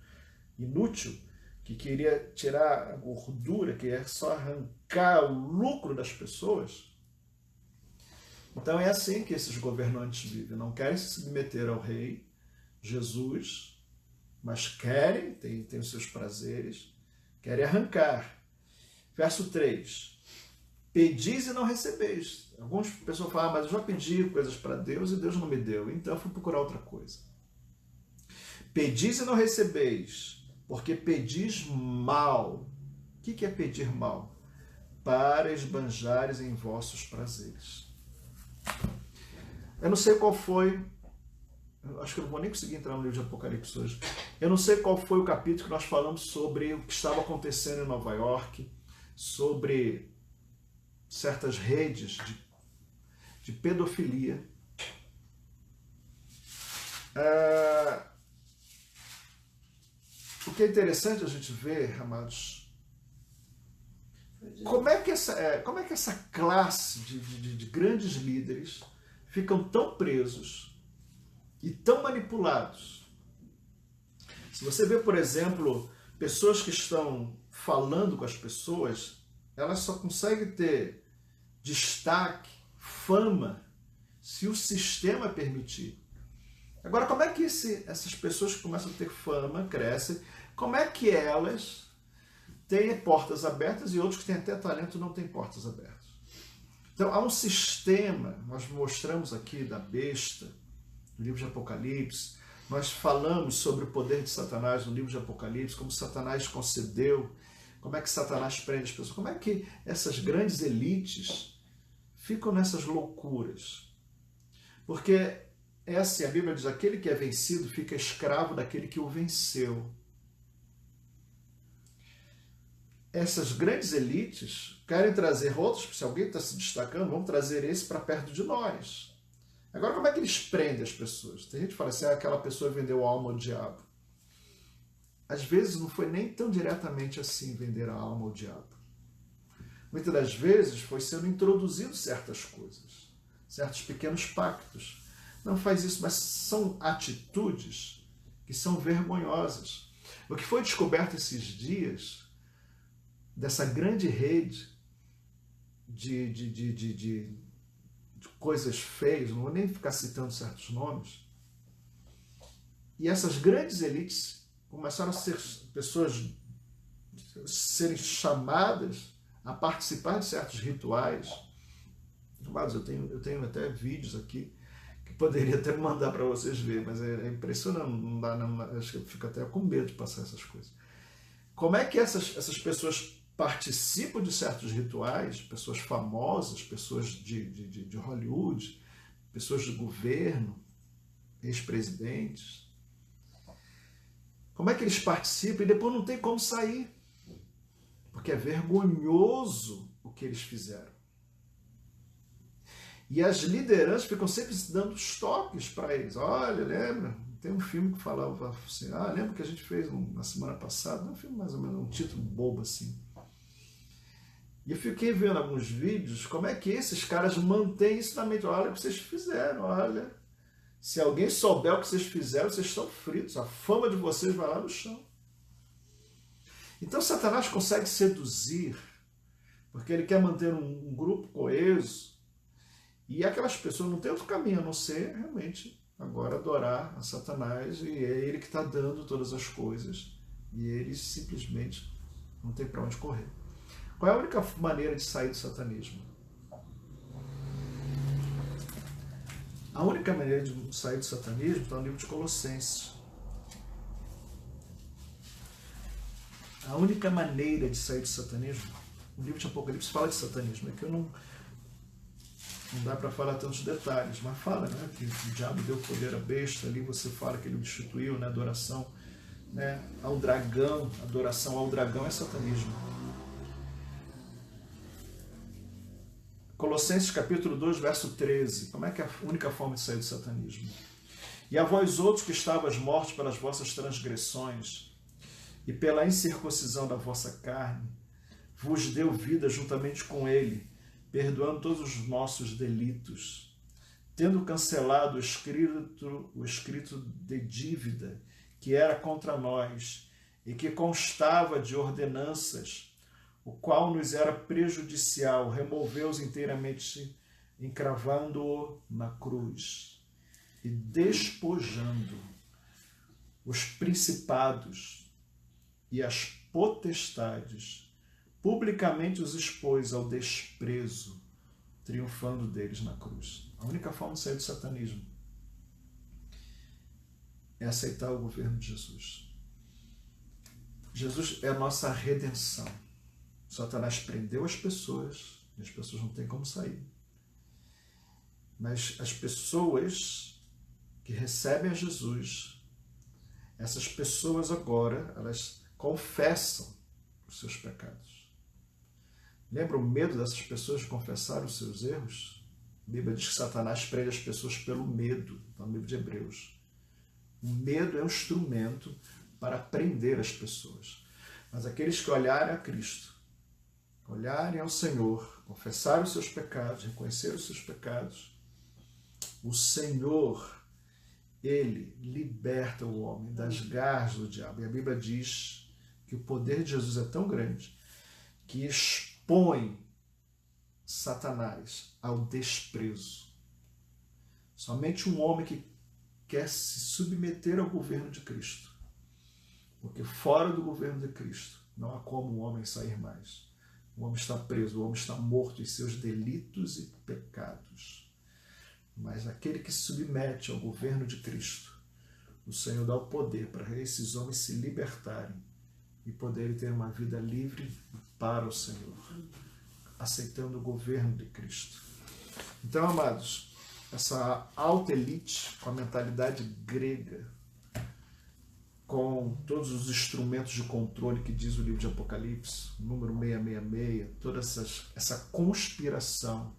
inútil, que queria tirar a gordura, que é só arrancar o lucro das pessoas. Então é assim que esses governantes vivem. Não querem se submeter ao rei Jesus, mas querem, tem os seus prazeres, querem arrancar. Verso 3. Pedis e não recebeis. Algumas pessoas falam, mas eu já pedi coisas para Deus e Deus não me deu, então eu fui procurar outra coisa. Pedis e não recebeis, porque pedis mal. O que é pedir mal? Para esbanjares em vossos prazeres. Eu não sei qual foi, acho que eu não vou nem conseguir entrar no livro de Apocalipse hoje. Eu não sei qual foi o capítulo que nós falamos sobre o que estava acontecendo em Nova York, sobre certas redes de pedofilia. O que é interessante a gente ver, amados, como é que essa classe de grandes líderes ficam tão presos e tão manipulados. Se você vê, por exemplo, pessoas que estão falando com as pessoas, elas só conseguem ter destaque, fama, se o sistema permitir. Agora, como é que essas pessoas que começam a ter fama, crescem, como é que elas têm portas abertas e outros que têm até talento não têm portas abertas? Então, há um sistema, nós mostramos aqui da besta, no livro de Apocalipse, nós falamos sobre o poder de Satanás no livro de Apocalipse, como Satanás concedeu, como é que Satanás prende as pessoas, como é que essas grandes elites ficam nessas loucuras. Porque é assim, a Bíblia diz, aquele que é vencido fica escravo daquele que o venceu. Essas grandes elites querem trazer outros, se alguém está se destacando, vamos trazer esse para perto de nós. Agora, como é que eles prendem as pessoas? Tem gente que fala assim, aquela pessoa vendeu a alma ao diabo. Às vezes não foi nem tão diretamente assim vender a alma ao diabo. Muitas das vezes foi sendo introduzido certas coisas, certos pequenos pactos. Não faz isso, mas são atitudes que são vergonhosas. O que foi descoberto esses dias, dessa grande rede de coisas feias, não vou nem ficar citando certos nomes, e essas grandes elites começaram a ser pessoas serem chamadas a participar de certos rituais. Amados, eu tenho até vídeos aqui que poderia até mandar para vocês verem, mas é impressionante, não dá, não, acho que eu fico até com medo de passar essas coisas. Como é que essas pessoas participam de certos rituais, pessoas famosas, pessoas de Hollywood, pessoas de governo, ex-presidentes? Como é que eles participam e depois não tem como sair? Porque é vergonhoso o que eles fizeram. E as lideranças ficam sempre dando toques para eles. Olha, lembra? Tem um filme que falava assim, lembra que a gente fez na semana passada? Um filme mais ou menos, um título bobo assim. E eu fiquei vendo alguns vídeos, como é que esses caras mantêm isso na mente. Olha o que vocês fizeram, olha. Se alguém souber o que vocês fizeram, vocês estão fritos. A fama de vocês vai lá no chão. Então Satanás consegue seduzir, porque ele quer manter um grupo coeso, e aquelas pessoas não têm outro caminho a não ser realmente agora adorar a Satanás, e é ele que está dando todas as coisas, e eles simplesmente não tem para onde correr. Qual é a única maneira de sair do satanismo? A única maneira de sair do satanismo está no livro de Colossenses. A única maneira de sair do satanismo, o livro de Apocalipse fala de satanismo, é que eu não dá para falar tantos detalhes, mas fala, né, que o diabo deu poder à besta, ali você fala que ele destituiu, né, adoração, né, ao dragão, adoração ao dragão é satanismo. Colossenses capítulo 2, verso 13, como é que é a única forma de sair do satanismo? E a vós outros que estavas mortos pelas vossas transgressões e pela incircuncisão da vossa carne, vos deu vida juntamente com ele, perdoando todos os nossos delitos, tendo cancelado o escrito de dívida que era contra nós, e que constava de ordenanças, o qual nos era prejudicial, removeu-os inteiramente, encravando-o na cruz e despojando os principados e as potestades, publicamente os expôs ao desprezo, triunfando deles na cruz. A única forma de sair do satanismo é aceitar o governo de Jesus. Jesus é a nossa redenção. Satanás prendeu as pessoas e as pessoas não têm como sair. Mas as pessoas que recebem a Jesus, essas pessoas agora, elas confessam os seus pecados. Lembra o medo dessas pessoas de confessar os seus erros? A Bíblia diz que Satanás prende as pessoas pelo medo, no livro de Hebreus. O medo é um instrumento para prender as pessoas. Mas aqueles que olharem a Cristo, olharem ao Senhor, confessarem os seus pecados, reconhecerem os seus pecados, o Senhor, Ele liberta o homem das garras do diabo. E a Bíblia diz que o poder de Jesus é tão grande que expõe Satanás ao desprezo. Somente um homem que quer se submeter ao governo de Cristo, porque fora do governo de Cristo não há como o homem sair mais. O homem está preso, o homem está morto em seus delitos e pecados. Mas aquele que se submete ao governo de Cristo, o Senhor dá o poder para esses homens se libertarem e poderem ter uma vida livre para o Senhor, aceitando o governo de Cristo. Então, amados, essa alta elite com a mentalidade grega, com todos os instrumentos de controle que diz o livro de Apocalipse, o número 666, toda essa conspiração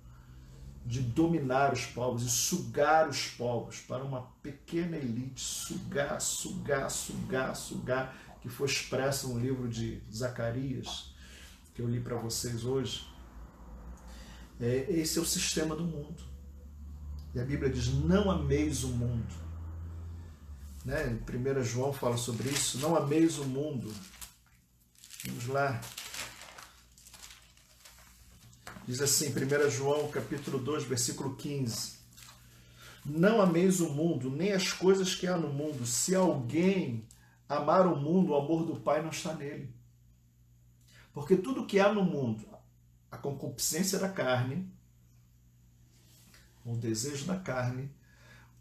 de dominar os povos e sugar os povos para uma pequena elite, sugar, que foi expresso no livro de Zacarias, que eu li para vocês hoje. Esse é o sistema do mundo. E a Bíblia diz, não ameis o mundo. Né? Em 1 João fala sobre isso, não ameis o mundo. Vamos lá. Diz assim, 1 João capítulo 2, versículo 15. Não ameis o mundo, nem as coisas que há no mundo. Se alguém amar o mundo, o amor do Pai não está nele. Porque tudo que há no mundo, a concupiscência da carne, o desejo da carne,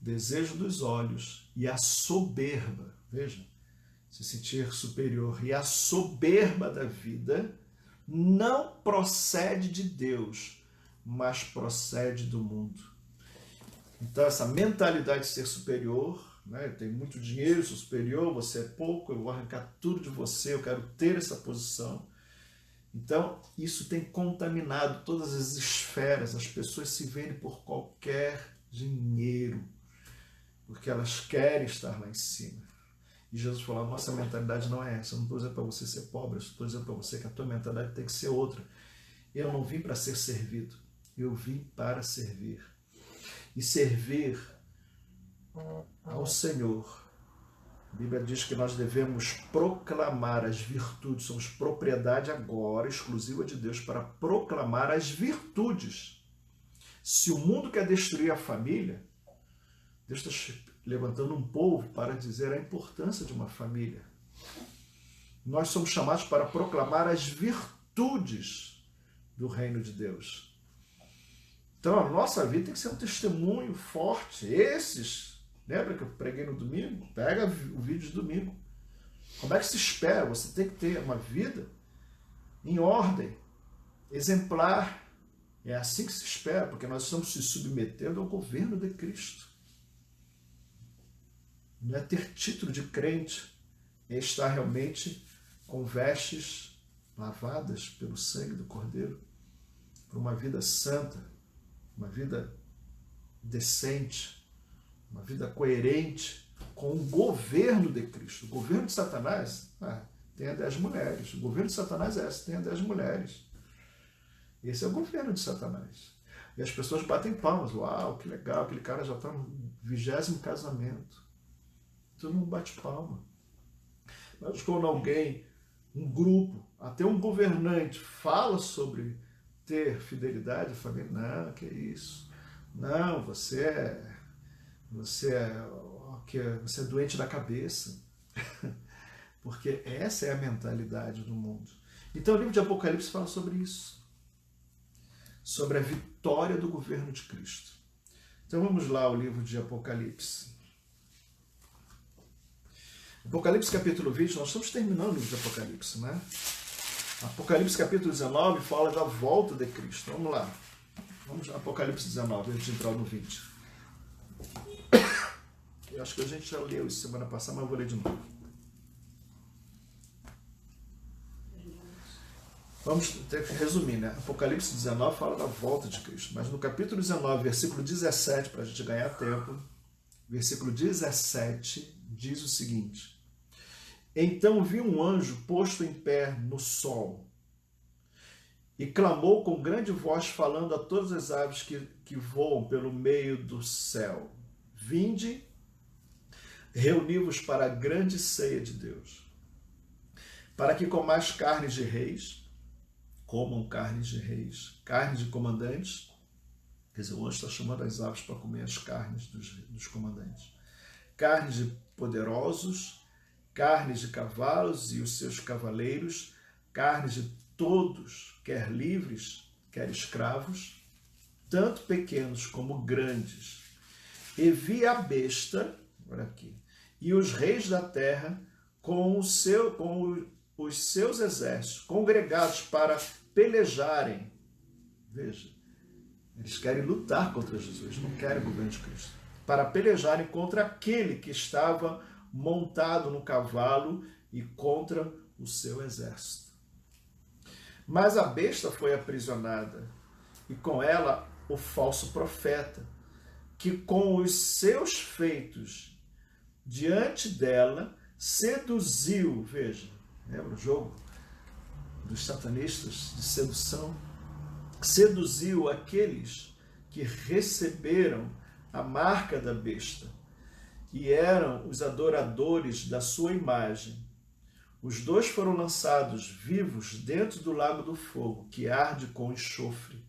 o desejo dos olhos e a soberba, veja, se sentir superior, e a soberba da vida não procede de Deus, mas procede do mundo. Então essa mentalidade de ser superior, né, eu tenho muito dinheiro, sou superior, você é pouco, eu vou arrancar tudo de você, eu quero ter essa posição. Então, isso tem contaminado todas as esferas, as pessoas se vendem por qualquer dinheiro, porque elas querem estar lá em cima. E Jesus falou, a nossa mentalidade não é essa, eu não estou dizendo para você ser pobre, eu estou dizendo para você que a tua mentalidade tem que ser outra. Eu não vim para ser servido, eu vim para servir. E servir ao Senhor. A Bíblia diz que nós devemos proclamar as virtudes, somos propriedade agora, exclusiva de Deus, para proclamar as virtudes. Se o mundo quer destruir a família, Deus está levantando um povo para dizer a importância de uma família. Nós somos chamados para proclamar as virtudes do reino de Deus. Então a nossa vida tem que ser um testemunho forte. Lembra que eu preguei no domingo? Pega o vídeo de domingo. Como é que se espera? Você tem que ter uma vida em ordem, exemplar. É assim que se espera, porque nós estamos se submetendo ao governo de Cristo. Não é ter título de crente, é estar realmente com vestes lavadas pelo sangue do Cordeiro, por uma vida santa, uma vida decente, uma vida coerente com o governo de Cristo. O governo de Satanás tem a 10 mulheres. O governo de Satanás é esse, tem a 10 mulheres. Esse é o governo de Satanás. E as pessoas batem palmas. Uau, que legal, aquele cara já está no 20º casamento. Todo mundo bate palma. Mas quando alguém, um grupo, até um governante fala sobre ter fidelidade à família, não, que isso? Não, você é doente da cabeça. Porque essa é a mentalidade do mundo. Então o livro de Apocalipse fala sobre isso. Sobre a vitória do governo de Cristo. Então vamos lá ao livro de Apocalipse. Apocalipse capítulo 20, nós estamos terminando o livro de Apocalipse, né? Apocalipse capítulo 19 fala da volta de Cristo. Vamos lá. Vamos a Apocalipse 19, antes de entrar no 20. Eu acho que a gente já leu isso semana passada, mas eu vou ler de novo. Vamos ter que resumir, né? Apocalipse 19 fala da volta de Cristo, mas no capítulo 19, versículo 17, para a gente ganhar tempo, versículo 17 diz o seguinte: Então vi um anjo posto em pé no sol e clamou com grande voz, falando a todas as aves que voam pelo meio do céu: Vinde, reuni-vos para a grande ceia de Deus, para que comais carnes de reis, comam carnes de reis, carnes de comandantes, quer dizer, o anjo está chamando as aves para comer as carnes dos comandantes, carnes de poderosos, carnes de cavalos e os seus cavaleiros, carnes de todos, quer livres, quer escravos, tanto pequenos como grandes. E vi a besta, olha aqui, e os reis da terra com os seus exércitos congregados para pelejarem. Veja, eles querem lutar contra Jesus, não querem o governo de Cristo. Para pelejarem contra aquele que estava montado no cavalo e contra o seu exército. Mas a besta foi aprisionada, e com ela o falso profeta, que com os seus feitos diante dela seduziu, veja, lembra o jogo dos satanistas de sedução? Seduziu aqueles que receberam a marca da besta e eram os adoradores da sua imagem. Os dois foram lançados vivos dentro do lago do fogo, que arde com enxofre.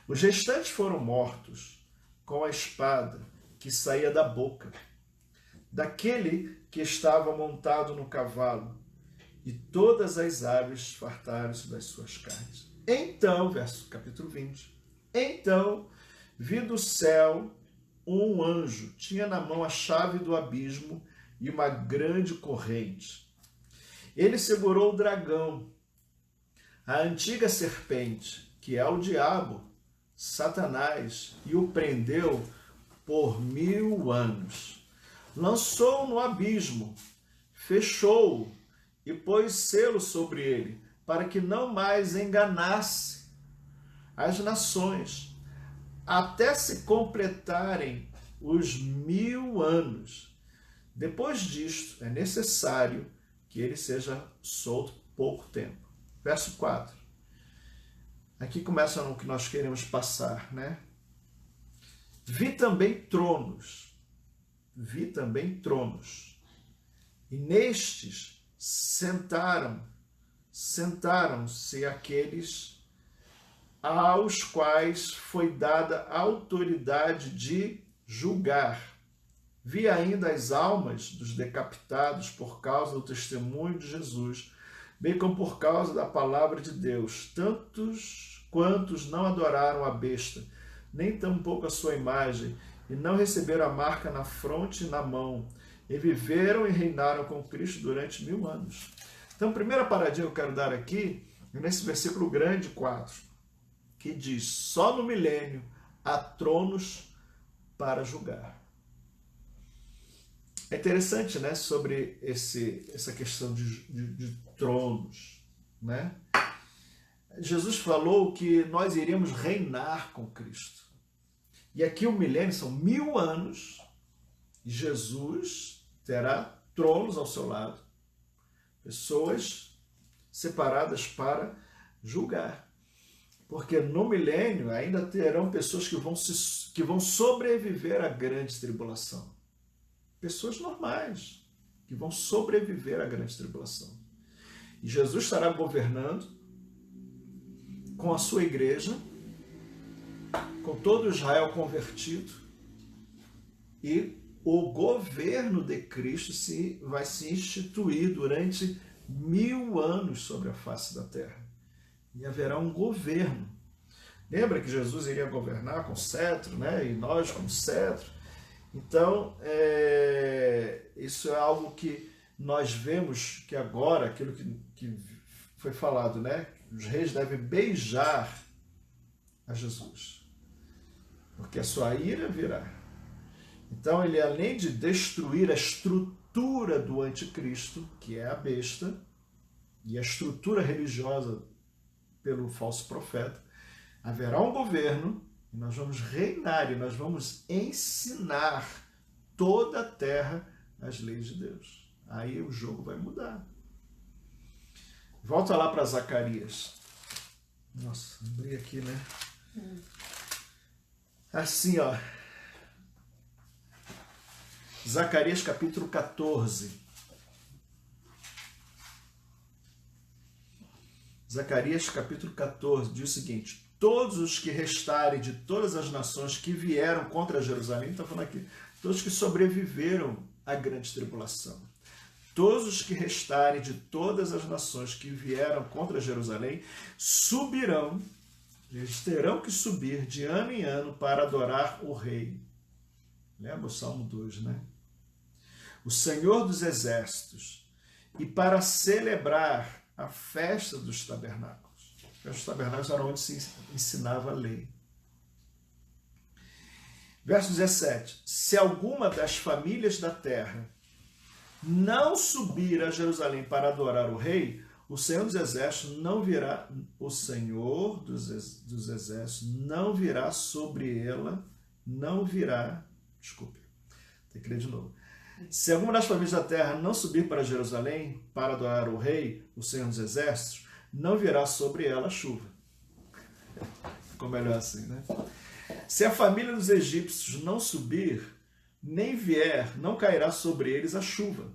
Os restantes foram mortos com a espada que saía da boca daquele que estava montado no cavalo, e todas as aves fartaram-se das suas carnes. Então, capítulo 20, então vi do céu um anjo, tinha na mão a chave do abismo e uma grande corrente. Ele segurou o dragão, a antiga serpente, que é o diabo, Satanás, e o prendeu por 1000 anos. Lançou-o no abismo, fechou-o e pôs selo sobre ele, para que não mais enganasse as nações, até se completarem os 1000 anos. Depois disto, é necessário que ele seja solto pouco tempo. Verso 4. Aqui começa o que nós queremos passar, né? Vi também tronos, e nestes sentaram-se aqueles aos quais foi dada a autoridade de julgar. Vi ainda as almas dos decapitados por causa do testemunho de Jesus, bem como por causa da palavra de Deus, tantos quantos não adoraram a besta, nem tampouco a sua imagem, e não receberam a marca na fronte e na mão, e viveram e reinaram com Cristo durante 1000 anos. Então, a primeira paradinha que eu quero dar aqui é nesse versículo grande 4, que diz: só no milênio há tronos para julgar. É interessante, né, sobre essa questão de tronos, né? Jesus falou que nós iríamos reinar com Cristo. E aqui o milênio são 1000 anos, e Jesus terá tronos ao seu lado, pessoas separadas para julgar. Porque no milênio ainda terão pessoas que vão sobreviver à grande tribulação. Pessoas normais, que que vão sobreviver à grande tribulação. E Jesus estará governando com a sua igreja, com todo Israel convertido, e o governo de Cristo vai se instituir durante 1000 anos sobre a face da terra. E haverá um governo. Lembra que Jesus iria governar com cetro, né? E nós com cetro. Então, isso é algo que nós vemos que agora, aquilo que foi falado, né? Os reis devem beijar a Jesus, porque a sua ira virá. Então, ele, além de destruir a estrutura do anticristo, que é a besta, e a estrutura religiosa pelo falso profeta, haverá um governo, e nós vamos reinar, e nós vamos ensinar toda a terra as leis de Deus. Aí o jogo vai mudar. Volta lá para Zacarias. Nossa, abri aqui, né? Assim, ó. Zacarias capítulo 14. Zacarias capítulo 14 diz o seguinte: todos os que restarem de todas as nações que vieram contra Jerusalém, está falando aqui, todos que sobreviveram à grande tribulação, todos os que restarem de todas as nações que vieram contra Jerusalém, subirão, eles terão que subir de ano em ano para adorar o rei. Lembra o Salmo 2, né? O Senhor dos Exércitos, e para celebrar a festa dos tabernáculos. A festa dos tabernáculos era onde se ensinava a lei. Verso 17. Se alguma das famílias da terra não subir a Jerusalém para adorar o rei, o Senhor dos Exércitos não virá, o Senhor dos Exércitos não virá sobre ela, tem que ler de novo. Se alguma das famílias da terra não subir para Jerusalém para adorar o rei, o Senhor dos Exércitos, não virá sobre ela chuva. Ficou melhor assim, né? Se a família dos egípcios não subir, nem vier, não cairá sobre eles a chuva.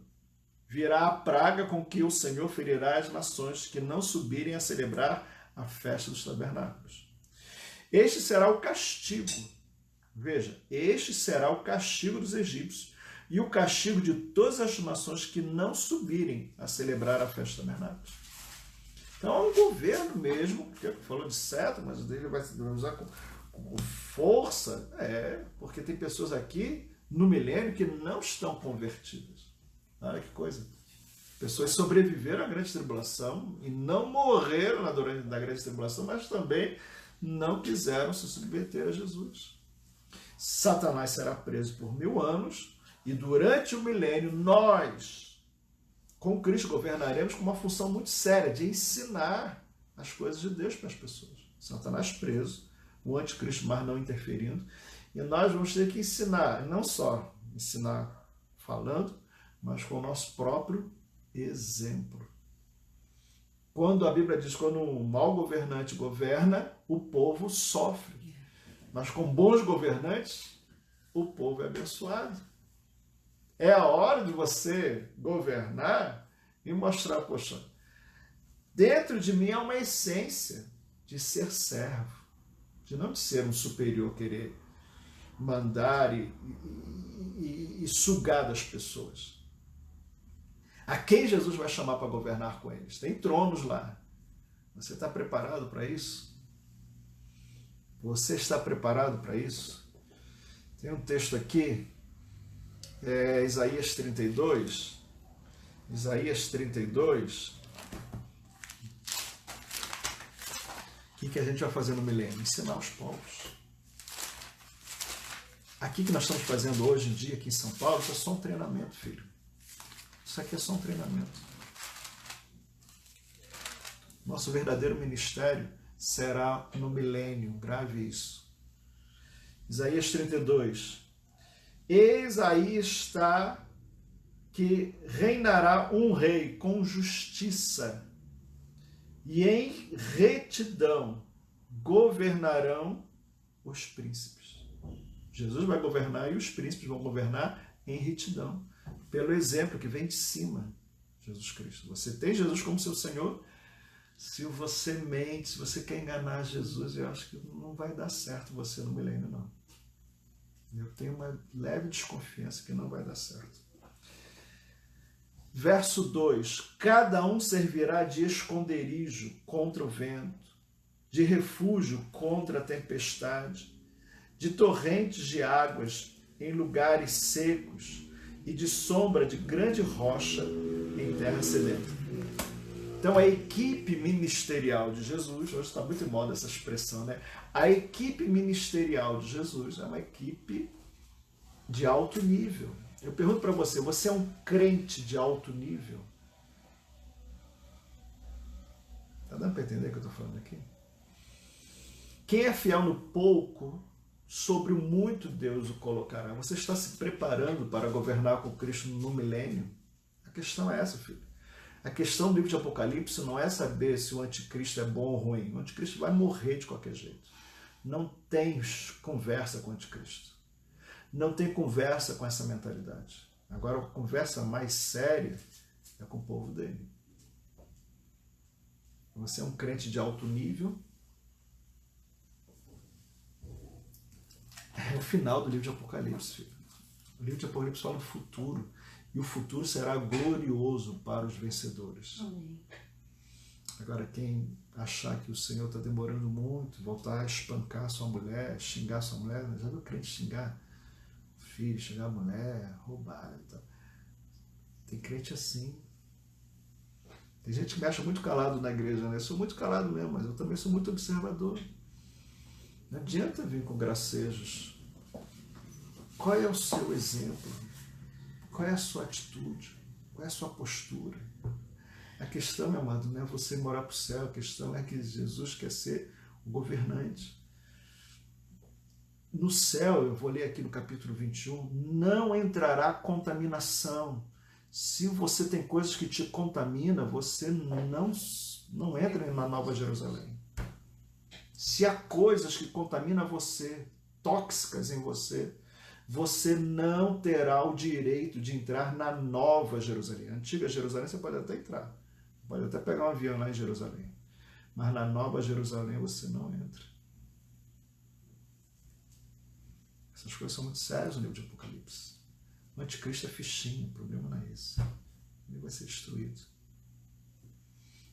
Virá a praga com que o Senhor ferirá as nações que não subirem a celebrar a festa dos tabernáculos. Este será o castigo. Veja, este será o castigo dos egípcios e o castigo de todas as nações que não subirem a celebrar a festa dos tabernáculos. Então é um governo mesmo, porque falou de cetro, mas ele vai usar com força, porque tem pessoas aqui no milênio que não estão convertidas. Olha que coisa. Pessoas sobreviveram à grande tribulação e não morreram na grande tribulação, mas também não quiseram se submeter a Jesus. Satanás será preso por 1000 anos e durante o milênio nós, com Cristo, governaremos com uma função muito séria de ensinar as coisas de Deus para as pessoas. Satanás preso, o anticristo mas não interferindo, e nós vamos ter que ensinar, não só ensinar falando, mas com o nosso próprio exemplo. Quando a Bíblia diz que quando um mau governante governa, o povo sofre. Mas com bons governantes, o povo é abençoado. É a hora de você governar e mostrar, poxa, dentro de mim há uma essência de ser servo, de não de ser um superior, querer mandar e sugar das pessoas. A quem Jesus vai chamar para governar com eles? Tem tronos lá. Você está preparado para isso? Você está preparado para isso? Tem um texto aqui, Isaías 32. Isaías 32. O que a gente vai fazer no milênio? Ensinar os povos. Aqui que nós estamos fazendo hoje em dia, aqui em São Paulo, isso é só um treinamento, filho. Isso aqui é só um treinamento. Nosso verdadeiro ministério será no milênio, grave isso. Isaías 32. Eis aí está que reinará um rei com justiça e em retidão governarão os príncipes. Jesus vai governar e os príncipes vão governar em retidão. pelo exemplo que vem de cima, Jesus Cristo. Você tem Jesus como seu Senhor? Se você mente, se você quer enganar Jesus, eu acho que não vai dar certo você no milênio, não. Eu tenho uma leve desconfiança que não vai dar certo. Verso 2: cada um servirá de esconderijo contra o vento, de refúgio contra a tempestade, de torrentes de águas em lugares secos e de sombra de grande rocha em terra sedenta. Então a equipe ministerial de Jesus, hoje está muito em moda essa expressão, né? A equipe ministerial de Jesus é uma equipe de alto nível. Eu pergunto para você, você é um crente de alto nível? Está dando para entender o que eu estou falando aqui? Quem é fiel no pouco, sobre o muito Deus o colocará. Você está se preparando para governar com Cristo no milênio? A questão é essa, filho. A questão do livro de Apocalipse não é saber se o anticristo é bom ou ruim. O anticristo vai morrer de qualquer jeito. Não tem conversa com o anticristo. Não tem conversa com essa mentalidade. Agora, a conversa mais séria é com o povo dele. Você é um crente de alto nível. É o final do livro de Apocalipse, filho. O livro de Apocalipse fala do futuro. E o futuro será glorioso para os vencedores. Amém. Agora, quem achar que o Senhor está demorando muito, voltar a espancar sua mulher, xingar sua mulher, já viu crente xingar o filho, xingar a mulher, roubar e tal. Tem crente assim. Tem gente que me acha muito calado na igreja, né? Eu sou muito calado mesmo, mas eu também sou muito observador. Não adianta vir com gracejos. Qual é o seu exemplo? Qual é a sua atitude? Qual é a sua postura? A questão, meu amado, não é você morar para o céu. A questão é que Jesus quer ser o governante. No céu, eu vou ler aqui no capítulo 21, não entrará contaminação. Se você tem coisas que te contaminam, você não entra na Nova Jerusalém. Se há coisas que contaminam você, tóxicas em você, você não terá o direito de entrar na Nova Jerusalém. A antiga Jerusalém você pode até entrar. Pode até pegar um avião lá em Jerusalém. Mas na Nova Jerusalém você não entra. Essas coisas são muito sérias no livro de Apocalipse. O anticristo é fichinho, o problema não é esse. Ele vai ser destruído.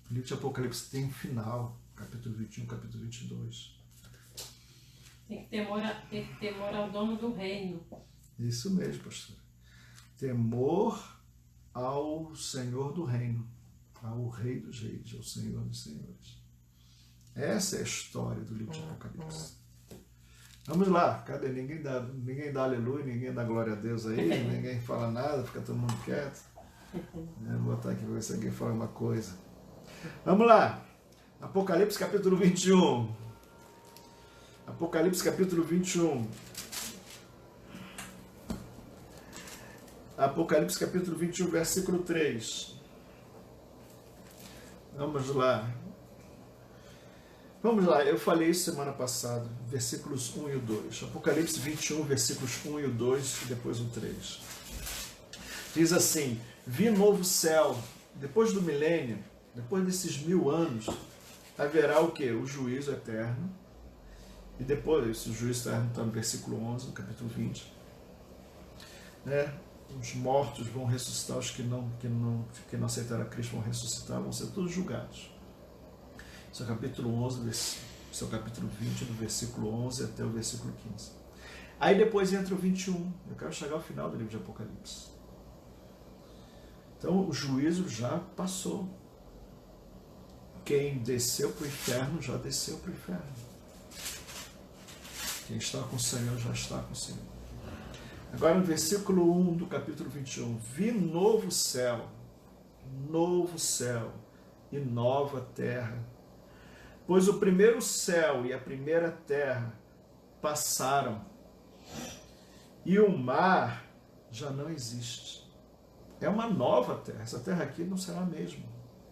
O livro de Apocalipse tem um final, capítulo 21, capítulo 22. Tem que temor ao dono do reino. Isso mesmo, pastor. Temor ao Senhor do reino, ao Rei dos Reis, ao Senhor dos Senhores. Essa é a história do livro de Apocalipse. Vamos lá, cadê? Ninguém dá aleluia, ninguém dá glória a Deus aí, ninguém fala nada, fica todo mundo quieto. Vou botar aqui para ver se alguém fala uma coisa. Vamos lá, Apocalipse capítulo 21. Apocalipse capítulo 21. Apocalipse capítulo 21, versículo 3. Vamos lá. Vamos lá, eu falei isso semana passada, versículos 1 e o 2. Apocalipse 21, versículos 1 e o 2 e depois o 3. Diz assim: vi novo céu, depois do milênio, depois desses 1000 anos, haverá o quê? O juízo eterno. E depois, esse juízo está no versículo 11, no capítulo 20. Né? Os mortos vão ressuscitar, os que não aceitaram a Cristo vão ressuscitar, vão ser todos julgados. Esse é o capítulo 11, esse é o capítulo 20, do versículo 11 até o versículo 15. Aí depois entra o 21. Eu quero chegar ao final do livro de Apocalipse. Então o juízo já passou. Quem desceu para o inferno já desceu para o inferno. Quem está com o Senhor já está com o Senhor. Agora no versículo 1 do capítulo 21. Vi novo céu e nova terra. Pois o primeiro céu e a primeira terra passaram, e o mar já não existe. É uma nova terra. Essa terra aqui não será a mesma.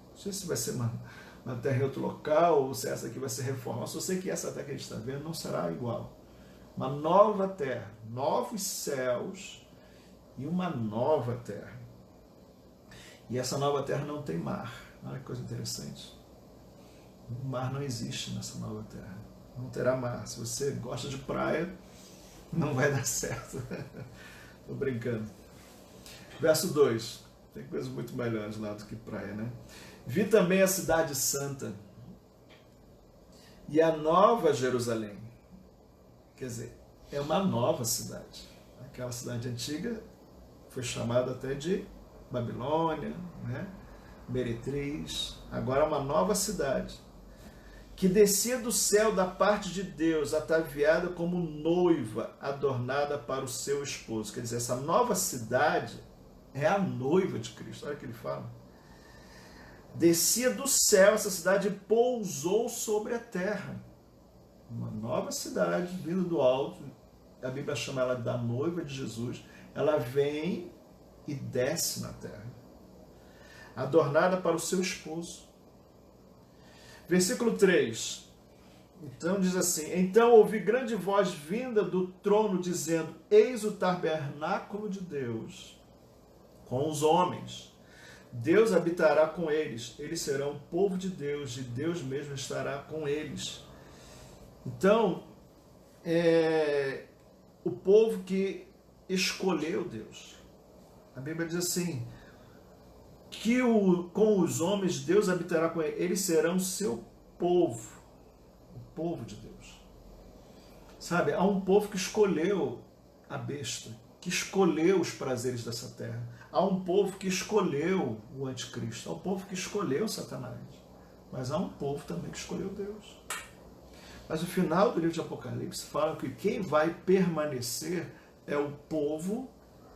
Não sei se vai ser uma terra em outro local, ou se essa aqui vai ser reformada. Só sei que essa terra que a gente está vendo não será igual. Uma nova terra, novos céus e uma nova terra. E essa nova terra não tem mar. Olha que coisa interessante. O mar não existe nessa nova terra. Não terá mar. Se você gosta de praia, não vai dar certo. Estou brincando. Verso 2. Tem coisas muito melhores lá do que praia, né? Vi também a cidade santa e a nova Jerusalém. Quer dizer, é uma nova cidade. Aquela cidade antiga foi chamada até de Babilônia, né? Meretriz. Agora é uma nova cidade que descia do céu da parte de Deus, ataviada como noiva adornada para o seu esposo. Quer dizer, essa nova cidade é a noiva de Cristo. Olha o que ele fala. Descia do céu essa cidade e pousou sobre a terra. Uma nova cidade vindo do alto. A Bíblia chama ela da noiva de Jesus. Ela vem e desce na terra, adornada para o seu esposo. Versículo 3. Então diz assim: então ouvi grande voz vinda do trono dizendo: eis o tabernáculo de Deus com os homens. Deus habitará com eles, eles serão o povo de Deus, e Deus mesmo estará com eles. Então, o povo que escolheu Deus. A Bíblia diz assim, que com os homens Deus habitará com eles, eles serão seu povo, o povo de Deus. Sabe, há um povo que escolheu a besta, que escolheu os prazeres dessa terra. Há um povo que escolheu o anticristo, há um povo que escolheu Satanás. Mas há um povo também que escolheu Deus. Mas o final do livro de Apocalipse fala que quem vai permanecer é o povo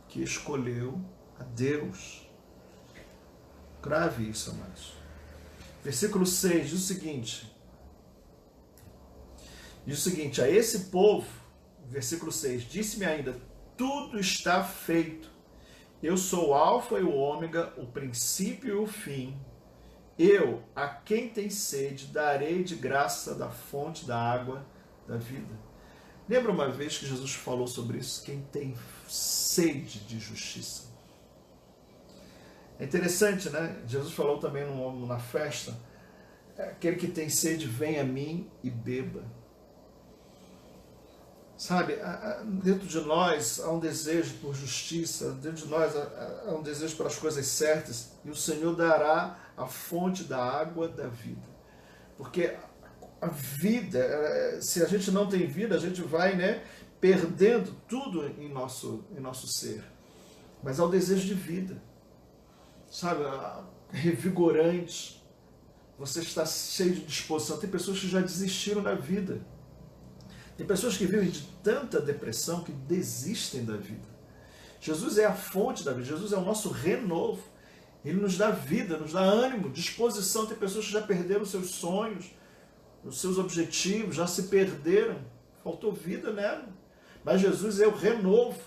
que escolheu a Deus. Grave isso, amados. Versículo 6 diz o seguinte, a esse povo, versículo 6, disse-me ainda, tudo está feito. Eu sou o alfa e o ômega, o princípio e o fim. Eu, a quem tem sede, darei de graça da fonte da água da vida. Lembra uma vez que Jesus falou sobre isso? Quem tem sede de justiça. É interessante, né? Jesus falou também na festa, aquele que tem sede, vem a mim e beba. Sabe, dentro de nós há um desejo por justiça, dentro de nós há um desejo pelas coisas certas, e o Senhor dará a fonte da água da vida. Porque a vida, se a gente não tem vida, a gente vai, né, perdendo tudo em nosso ser. Mas há o desejo de vida, sabe, revigorante, você está cheio de disposição. Tem pessoas que já desistiram da vida. Tem pessoas que vivem de tanta depressão que desistem da vida. Jesus é a fonte da vida, Jesus é o nosso renovo. Ele nos dá vida, nos dá ânimo, disposição. Tem pessoas que já perderam os seus sonhos, os seus objetivos, já se perderam. Faltou vida nela. Mas Jesus é o renovo.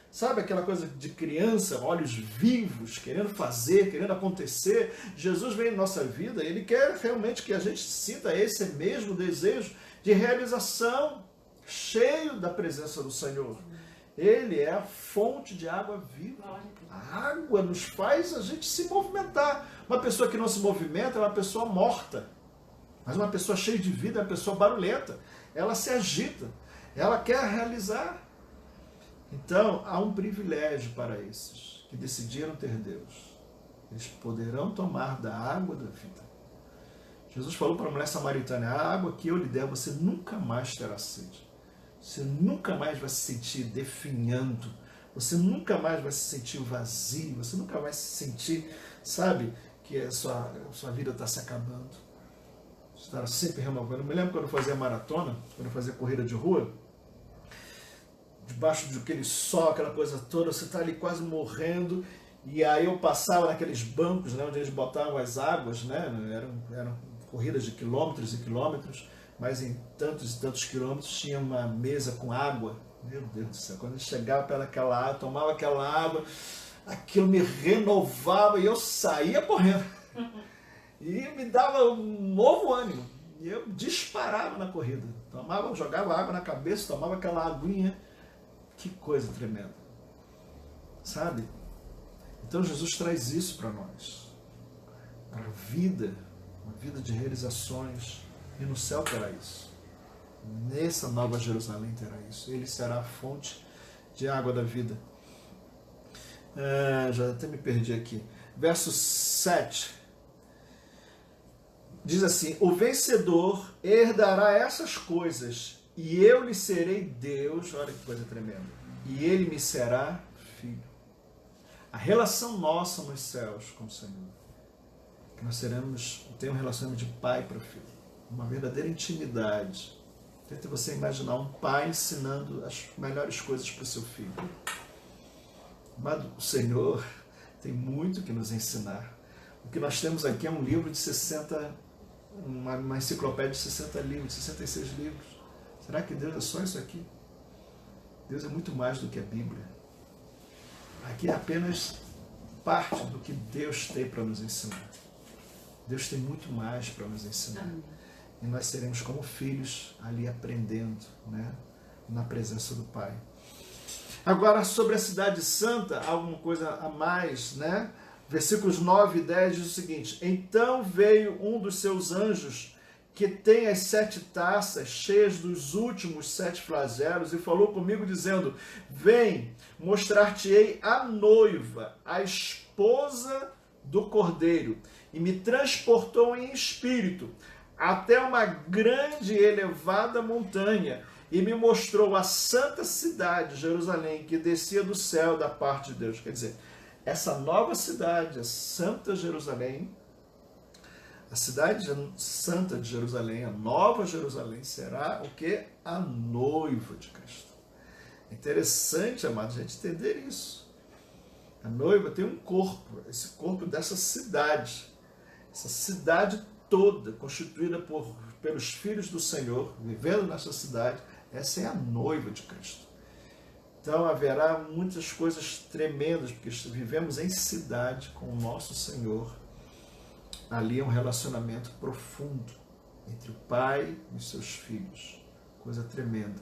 Sabe aquela coisa de criança, olhos vivos, querendo fazer, querendo acontecer? Jesus vem em nossa vida e Ele quer realmente que a gente sinta esse mesmo desejo de realização, cheio da presença do Senhor. Ele é a fonte de água viva. A água nos faz a gente se movimentar. Uma pessoa que não se movimenta é uma pessoa morta. Mas uma pessoa cheia de vida é uma pessoa barulhenta. Ela se agita. Ela quer realizar. Então, há um privilégio para esses que decidiram ter Deus. Eles poderão tomar da água da vida. Jesus falou para a mulher samaritana, a água que eu lhe der, você nunca mais terá sede. Você nunca mais vai se sentir definhando. Você nunca mais vai se sentir vazio. Você nunca vai se sentir, sabe, que a sua vida está se acabando. Você está sempre renovando. Eu me lembro quando eu fazia maratona, quando eu fazia corrida de rua, debaixo daquele sol, aquela coisa toda, você está ali quase morrendo, e aí eu passava naqueles bancos, né, onde eles botavam as águas, né, eram corridas de quilômetros e quilômetros, mas em tantos e tantos quilômetros tinha uma mesa com água. Meu Deus do céu, quando eu chegava pelaquela água, tomava aquela água, aquilo me renovava e eu saía correndo. E me dava um novo ânimo. E eu disparava na corrida. Jogava água na cabeça, tomava aquela aguinha. Que coisa tremenda. sabe? Então Jesus traz isso para nós. A vida, uma vida de realizações, e no céu terá isso. Nessa nova Jerusalém terá isso. Ele será a fonte de água da vida. Já até me perdi aqui. Verso 7. Diz assim: o vencedor herdará essas coisas, e eu lhe serei Deus. Olha que coisa tremenda. E ele me será filho. A relação nossa nos céus com o Senhor, que nós teremos um relacionamento de pai para filho, uma verdadeira intimidade. Tenta você imaginar um pai ensinando as melhores coisas para o seu filho. Mas o Senhor tem muito que nos ensinar. O que nós temos aqui é um livro de 60, uma enciclopédia de 60 livros, 66 livros. Será que Deus é só isso aqui? Deus é muito mais do que a Bíblia. Aqui é apenas parte do que Deus tem para nos ensinar. Deus tem muito mais para nos ensinar. Amém. E nós seremos como filhos ali aprendendo, né? Na presença do Pai. Agora, sobre a cidade santa, alguma coisa a mais, né? Versículos 9 e 10 diz o seguinte: então veio um dos seus anjos, que tem as 7 taças cheias dos últimos 7 flagelos, e falou comigo dizendo: vem, mostrar-te-ei a noiva, a esposa do Cordeiro. E me transportou em espírito até uma grande e elevada montanha, e me mostrou a santa cidade, Jerusalém, que descia do céu da parte de Deus. Quer dizer, essa nova cidade, a Santa Jerusalém, a cidade santa de Jerusalém, a nova Jerusalém, será o quê? A noiva de Cristo. É interessante, amados, a gente entender isso. A noiva tem um corpo, esse corpo dessa cidade. Essa cidade toda, constituída pelos filhos do Senhor, vivendo nessa cidade, essa é a noiva de Cristo. Então haverá muitas coisas tremendas, porque vivemos em cidade com o nosso Senhor. Ali é um relacionamento profundo entre o Pai e os seus filhos. Coisa tremenda.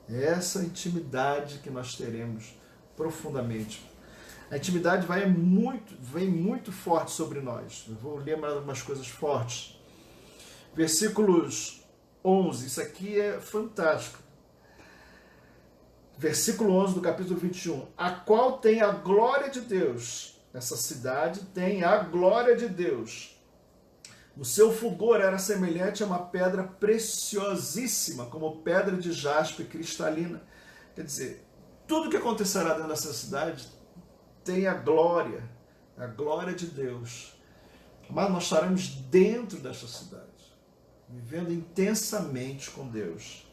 É essa intimidade que nós teremos profundamente. A intimidade vem muito forte sobre nós. Eu vou ler mais algumas coisas fortes. Versículos 11, isso aqui é fantástico. Versículo 11 do capítulo 21. A qual tem a glória de Deus. Essa cidade tem a glória de Deus. O seu fulgor era semelhante a uma pedra preciosíssima, como pedra de jaspe cristalina. Quer dizer, tudo que acontecerá dentro dessa cidade tem a glória de Deus. Mas nós estaremos dentro dessa cidade, vivendo intensamente com Deus.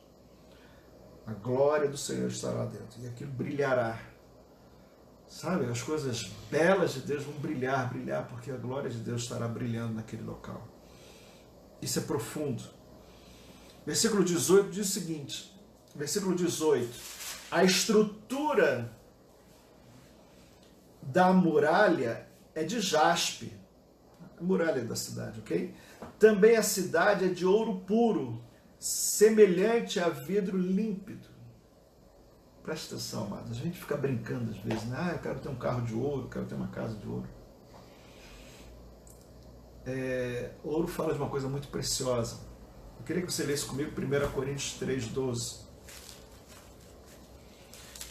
A glória do Senhor estará dentro, e aquilo brilhará. Sabe, as coisas belas de Deus vão brilhar, porque a glória de Deus estará brilhando naquele local. Isso é profundo. Versículo 18 diz o seguinte, versículo 18, a estrutura da muralha é de jaspe, a muralha da cidade, ok? Também a cidade é de ouro puro, semelhante a vidro límpido. Presta atenção, amados. A gente fica brincando às vezes, né? Eu quero ter um carro de ouro, eu quero ter uma casa de ouro. Ouro fala de uma coisa muito preciosa. Eu queria que você lesse comigo 1 Coríntios 3:12.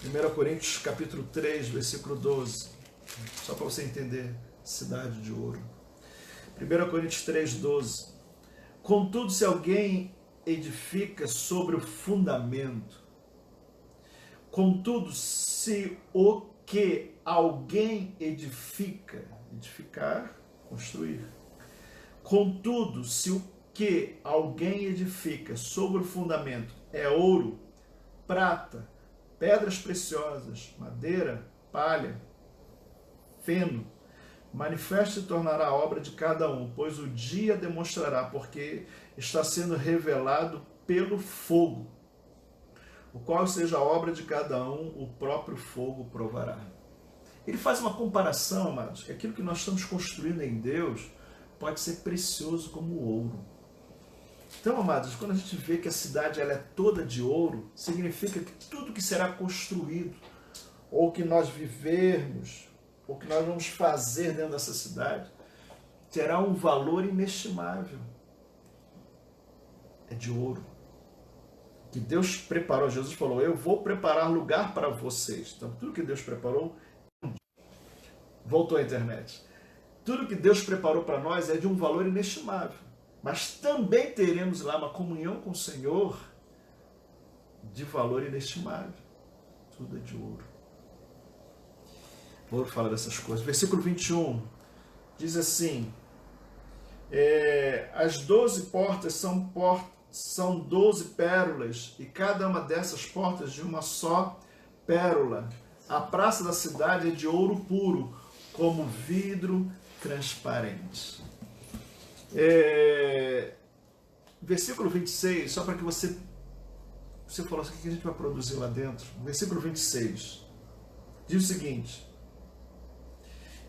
1 Coríntios capítulo 3, versículo 12. Só para você entender, cidade de ouro. 1 Coríntios 3:12. Contudo, se alguém edifica sobre o fundamento, contudo, se o que alguém edificar, construir. Contudo, se o que alguém edifica sobre o fundamento é ouro, prata, pedras preciosas, madeira, palha, feno, manifesto se tornará a obra de cada um, pois o dia demonstrará, porque está sendo revelado pelo fogo, o qual seja a obra de cada um, o próprio fogo provará. Ele faz uma comparação, amados, que aquilo que nós estamos construindo em Deus pode ser precioso como ouro. Então, amados, quando a gente vê que a cidade ela é toda de ouro, significa que tudo que será construído ou que nós vivermos, ou que nós vamos fazer dentro dessa cidade, terá um valor inestimável. É de ouro. Que Deus preparou. Jesus falou, eu vou preparar lugar para vocês. Então, tudo que Deus preparou, voltou à internet. Tudo que Deus preparou para nós é de um valor inestimável. Mas também teremos lá uma comunhão com o Senhor de valor inestimável. Tudo é de ouro. O ouro fala dessas coisas. Versículo 21 diz assim, as 12 portas são 12 pérolas, e cada uma dessas portas de uma só pérola. A praça da cidade é de ouro puro, como vidro transparente. Versículo 26, só para que você falou assim, o que a gente vai produzir lá dentro? Versículo 26 diz o seguinte,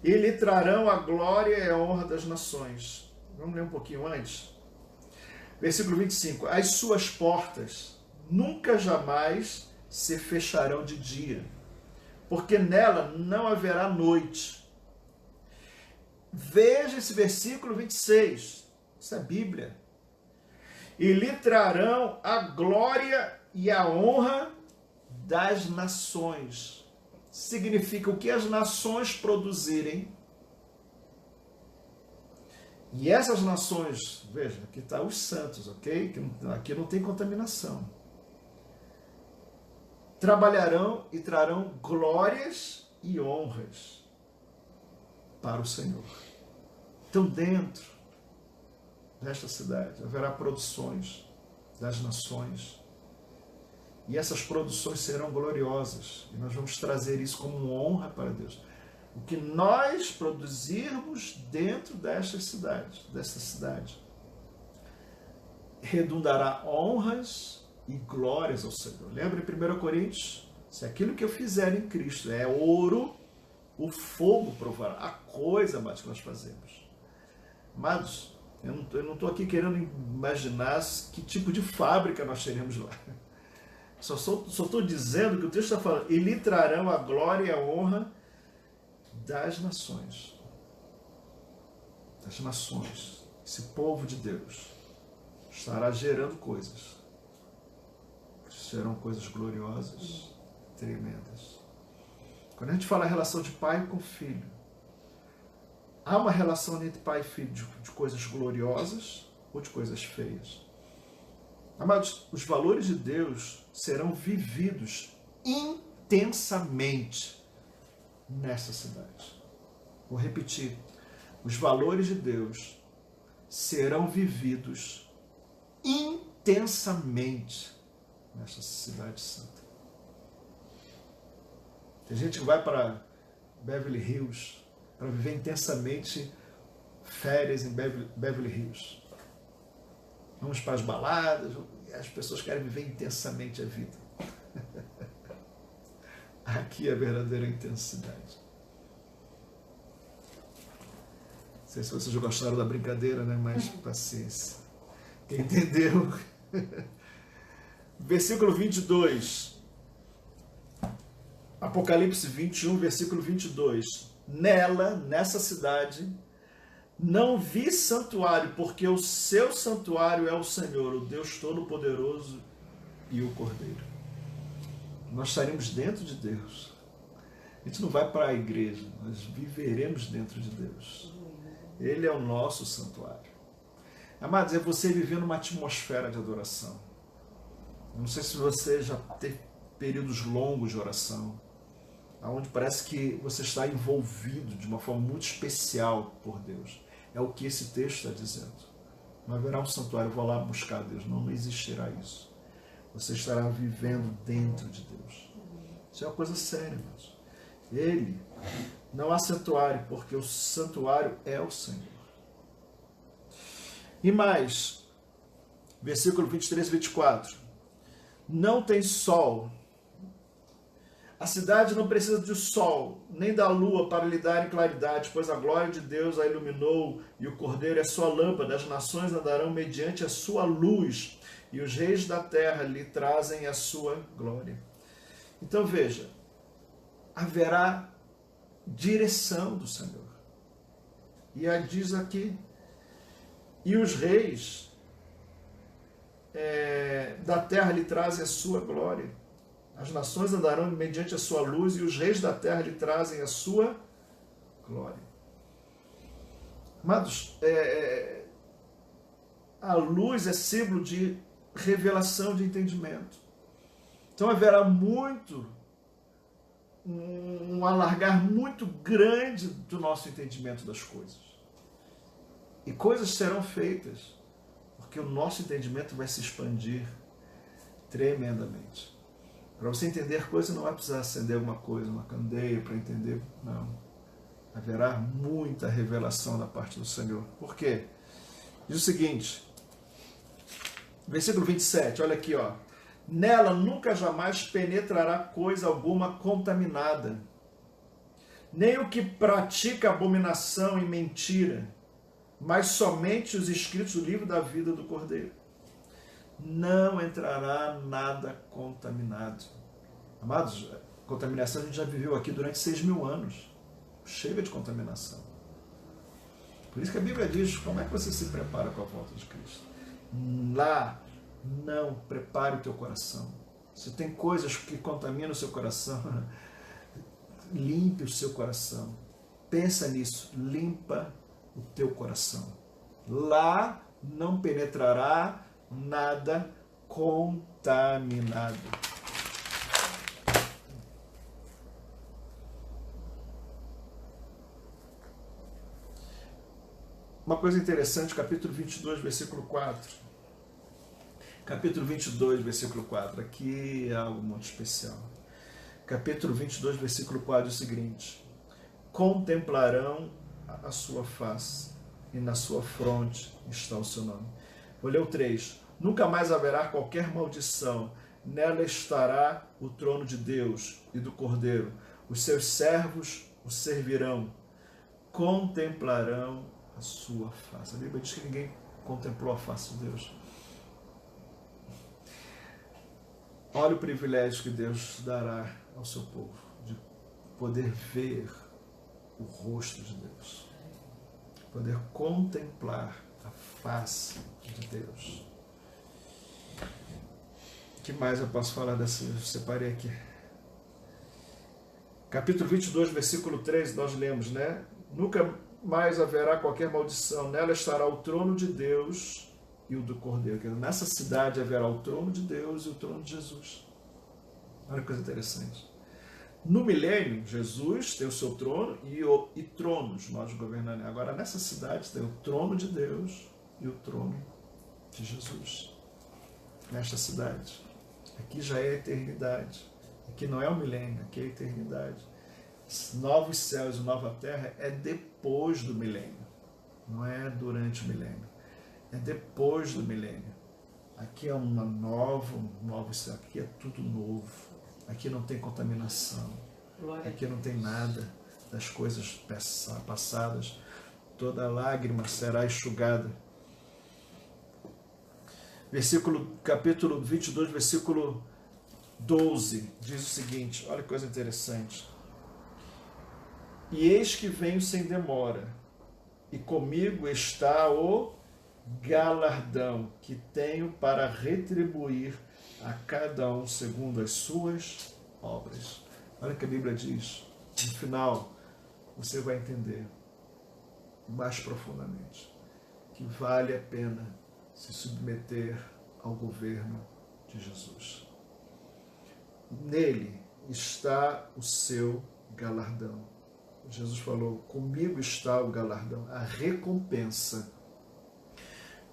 e lhe trarão a glória e a honra das nações. Vamos ler um pouquinho antes? Versículo 25, as suas portas nunca jamais se fecharão de dia, porque nela não haverá noite. Veja esse versículo 26, isso é Bíblia. E lhe trarão a glória e a honra das nações. Significa o que as nações produzirem. E essas nações, veja, aqui está os santos, ok? Aqui não tem contaminação. Trabalharão e trarão glórias e honras para o Senhor. Então, dentro desta cidade haverá produções das nações, e essas produções serão gloriosas, e nós vamos trazer isso como uma honra para Deus. O que nós produzirmos dentro desta cidade, redundará honras e glórias ao Senhor. Lembra em 1 Coríntios? Se aquilo que eu fizer em Cristo é ouro, o fogo provará a coisa mais que nós fazemos. Amados, eu não estou aqui querendo imaginar que tipo de fábrica nós teremos lá. Só estou dizendo que o texto está falando, e lhe trarão a glória e a honra das nações. Das nações. Esse povo de Deus estará gerando coisas. Serão coisas gloriosas, tremendas. Quando a gente fala a relação de pai com filho, há uma relação entre pai e filho de coisas gloriosas ou de coisas feias. Amados, os valores de Deus serão vividos intensamente nessa cidade. Vou repetir. Os valores de Deus serão vividos intensamente nessa cidade santa. Tem gente que vai para Beverly Hills para viver intensamente férias em Beverly Hills. Vamos para as baladas, as pessoas querem viver intensamente a vida. Aqui é a verdadeira intensidade. Não sei se vocês gostaram da brincadeira, né? Mas paciência. Quem entendeu? Versículo 22. Apocalipse 21, versículo 22. Nessa cidade, não vi santuário, porque o seu santuário é o Senhor, o Deus Todo-Poderoso e o Cordeiro. Nós estaremos dentro de Deus. A gente não vai para a igreja, nós viveremos dentro de Deus. Ele é o nosso santuário. Amados, é você viver numa atmosfera de adoração. Eu não sei se você já teve períodos longos de oração, onde parece que você está envolvido de uma forma muito especial por Deus. É o que esse texto está dizendo. Não haverá um santuário, eu vou lá buscar Deus. Não existirá isso. Você estará vivendo dentro de Deus. Isso é uma coisa séria, irmãos. Ele não há santuário, porque o santuário é o Senhor. E mais, versículo 23 e 24. Não tem sol. A cidade não precisa de sol, nem da lua para lhe darem claridade, pois a glória de Deus a iluminou e o Cordeiro é sua lâmpada. As nações andarão mediante a sua luz e os reis da terra lhe trazem a sua glória. Então veja, haverá direção do Senhor. E aí diz aqui, e os reis da terra lhe trazem a sua glória. As nações andarão mediante a sua luz, e os reis da terra lhe trazem a sua glória. Amados, a luz é símbolo de revelação, de entendimento. Então haverá um alargar muito grande do nosso entendimento das coisas. E coisas serão feitas, porque o nosso entendimento vai se expandir tremendamente. Para você entender coisas, não vai precisar acender alguma coisa, uma candeia para entender, não. Haverá muita revelação da parte do Senhor. Por quê? Diz o seguinte, versículo 27, olha aqui, ó. Nela nunca jamais penetrará coisa alguma contaminada, nem o que pratica abominação e mentira, mas somente os escritos do livro da vida do Cordeiro. Não entrará nada contaminado. Amados, contaminação a gente já viveu aqui durante 6.000 anos. Chega de contaminação. Por isso que a Bíblia diz, como é que você se prepara com a volta de Cristo? Lá, não, prepare o teu coração. Se tem coisas que contaminam o seu coração, limpe o seu coração. Pensa nisso, limpa o teu coração. Lá não penetrará nada contaminado. Uma coisa interessante, capítulo 22, versículo 4. Capítulo 22, versículo 4. Aqui é algo muito especial. Capítulo 22, versículo 4 é o seguinte: contemplarão a sua face, e na sua fronte está o seu nome. Vou ler o 3. Nunca mais haverá qualquer maldição. Nela estará o trono de Deus e do Cordeiro. Os seus servos o servirão. Contemplarão a sua face. A Bíblia diz que ninguém contemplou a face de Deus. Olha o privilégio que Deus dará ao seu povo, de poder ver o rosto de Deus, poder contemplar a face de Deus. O que mais eu posso falar dessa? Eu separei aqui. Capítulo 22, versículo 3, nós lemos, né? Nunca mais haverá qualquer maldição. Nela estará o trono de Deus e o do Cordeiro. Nessa cidade haverá o trono de Deus e o trono de Jesus. Olha que coisa interessante. No milênio, Jesus tem o seu trono e tronos nós governaremos. Agora, nessa cidade tem o trono de Deus e o trono de Jesus. Nesta cidade. Aqui já é a eternidade. Aqui não é o milênio, aqui é a eternidade. Novos céus e nova terra é depois do milênio. Não é durante o milênio. É depois do milênio. Aqui é um novo céu. Aqui é tudo novo. Aqui não tem contaminação. Aqui não tem nada das coisas passadas. Toda lágrima será enxugada. Capítulo 22, versículo 12, diz o seguinte, olha que coisa interessante. E eis que venho sem demora, e comigo está o galardão que tenho para retribuir a cada um segundo as suas obras. Olha o que a Bíblia diz. No final, você vai entender mais profundamente que vale a pena se submeter ao governo de Jesus. Nele está o seu galardão. Jesus falou, comigo está o galardão, a recompensa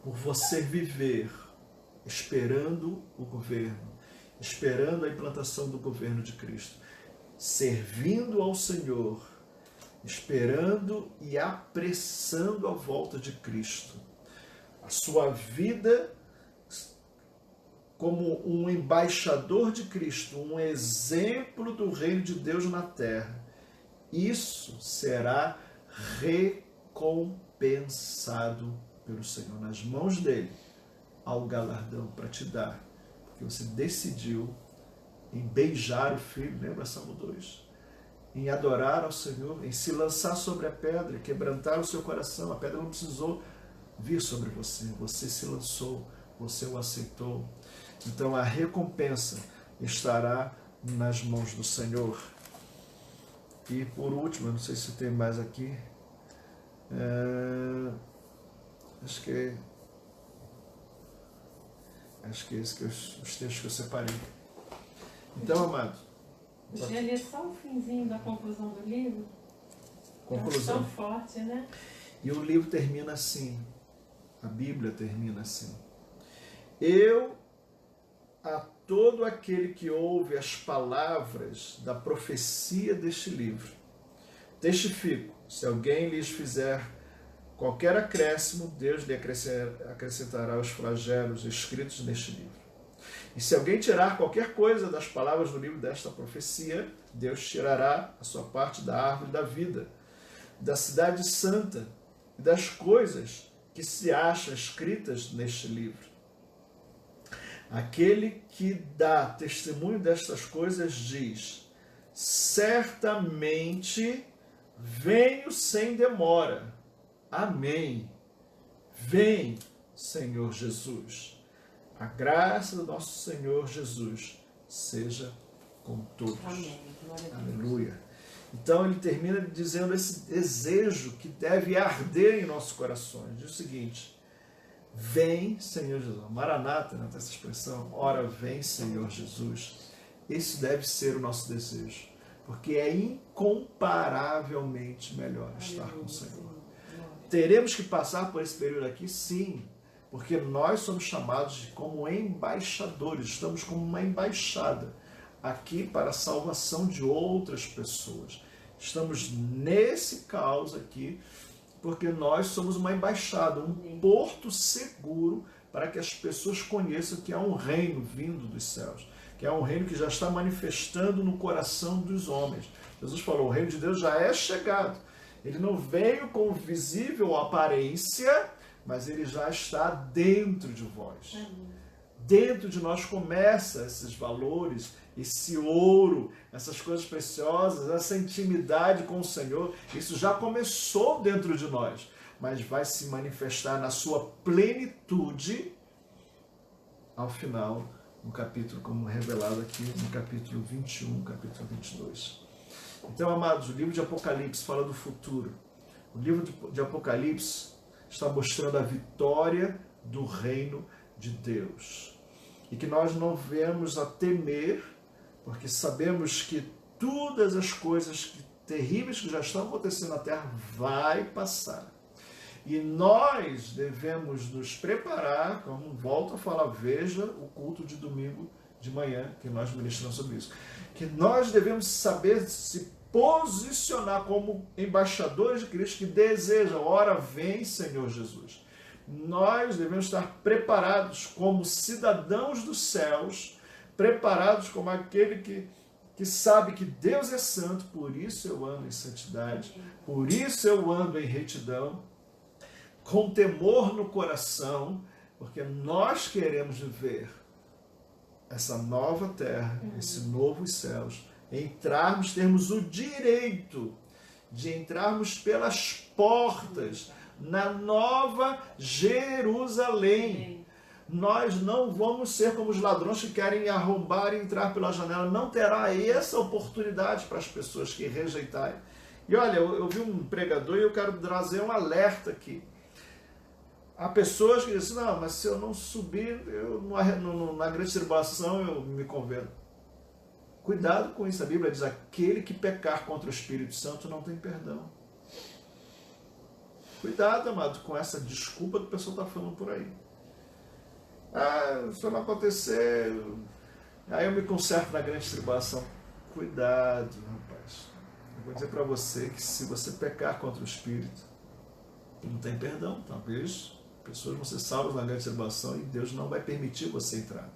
por você viver esperando o governo, esperando a implantação do governo de Cristo, servindo ao Senhor, esperando e apressando a volta de Cristo. A sua vida como um embaixador de Cristo, um exemplo do reino de Deus na terra. Isso será recompensado pelo Senhor. Nas mãos dele há o galardão para te dar, porque você decidiu em beijar o Filho, lembra Salmo 2? em adorar ao Senhor, em se lançar sobre a pedra, quebrantar o seu coração. A pedra não precisou vir sobre você, você se lançou, você o aceitou. Então a recompensa estará nas mãos do Senhor. E por último, eu não sei se tem mais aqui, acho que é esse que os textos que eu separei. Então, amado, deixa eu ler só o finzinho da conclusão do livro. conclusão. É tão forte, né? E o livro termina assim, a Bíblia termina assim: eu, a todo aquele que ouve as palavras da profecia deste livro, testifico, se alguém lhes fizer qualquer acréscimo, Deus lhe acrescentará os flagelos escritos neste livro. E se alguém tirar qualquer coisa das palavras do livro desta profecia, Deus tirará a sua parte da árvore da vida, da cidade santa e das coisas que se acham escritas neste livro. Aquele que dá testemunho destas coisas diz: certamente venho sem demora. Amém. Vem, Senhor Jesus. A graça do nosso Senhor Jesus seja com todos. Amém. Glória a Deus. Aleluia. Então ele termina dizendo esse desejo que deve arder em nossos corações. Diz o seguinte: vem, Senhor Jesus. Maranata, né, essa expressão, ora vem, Senhor Jesus. Esse deve ser o nosso desejo, porque é incomparavelmente melhor estar com o Senhor. Teremos que passar por esse período aqui, sim, porque nós somos chamados como embaixadores, estamos como uma embaixada aqui para a salvação de outras pessoas. Estamos nesse caos aqui porque nós somos uma embaixada, um porto seguro para que as pessoas conheçam que há um reino vindo dos céus, que há um reino que já está manifestando no coração dos homens. Jesus falou, o reino de Deus já é chegado. Ele não veio com visível aparência, mas ele já está dentro de vós. Dentro de nós começa esses valores, esse ouro, essas coisas preciosas, essa intimidade com o Senhor. Isso já começou dentro de nós, mas vai se manifestar na sua plenitude ao final, no capítulo, como revelado aqui, no capítulo 21, capítulo 22. Então, amados, o livro de Apocalipse fala do futuro. O livro de Apocalipse está mostrando a vitória do reino de Deus. E que nós não venhamos a temer, porque sabemos que todas as coisas terríveis que já estão acontecendo na terra vai passar. E nós devemos nos preparar, como volto a falar, veja o culto de domingo de manhã, que nós ministramos sobre isso. Que nós devemos saber se posicionar como embaixadores de Cristo que desejam, ora vem, Senhor Jesus. Nós devemos estar preparados como cidadãos dos céus, preparados como aquele que sabe que Deus é santo, por isso eu ando em santidade, por isso eu ando em retidão, com temor no coração, porque nós queremos viver essa nova terra, esse novos céus, entrarmos, termos o direito de entrarmos pelas portas na nova Jerusalém. Nós não vamos ser como os ladrões que querem arrombar e entrar pela janela. Não terá essa oportunidade para as pessoas que rejeitarem. E olha, eu vi um pregador e eu quero trazer um alerta aqui. Há pessoas que dizem, não, mas se eu não subir na grande tribulação eu me converto. Cuidado com isso, a Bíblia diz, aquele que pecar contra o Espírito Santo não tem perdão. Cuidado, amado, com essa desculpa que o pessoal está falando por aí. Ah, se não acontecer, aí eu me conserto na grande tribulação. Cuidado, rapaz. Eu vou dizer para você que se você pecar contra o Espírito, não tem perdão. Talvez pessoas vão ser salvas na grande tribulação e Deus não vai permitir você entrar.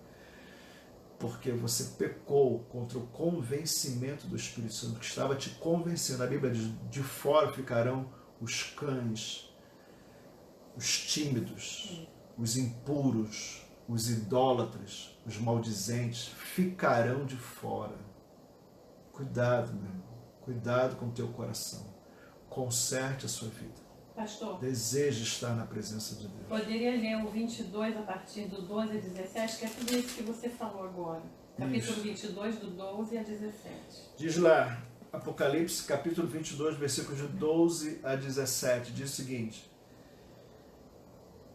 Porque você pecou contra o convencimento do Espírito Santo, que estava te convencendo. A Bíblia diz, de fora ficarão os cães, os tímidos, os impuros, os idólatras, os maldizentes, ficarão de fora. Cuidado, meu irmão. Cuidado com o teu coração. Conserte a sua vida. Pastor, Deseje estar na presença de Deus. poderia ler o 22 a partir do 12 a 17, que é tudo isso que você falou agora. Capítulo Isso. 22, do 12 a 17. Diz lá, Apocalipse, capítulo 22, versículos de 12 a 17, diz o seguinte: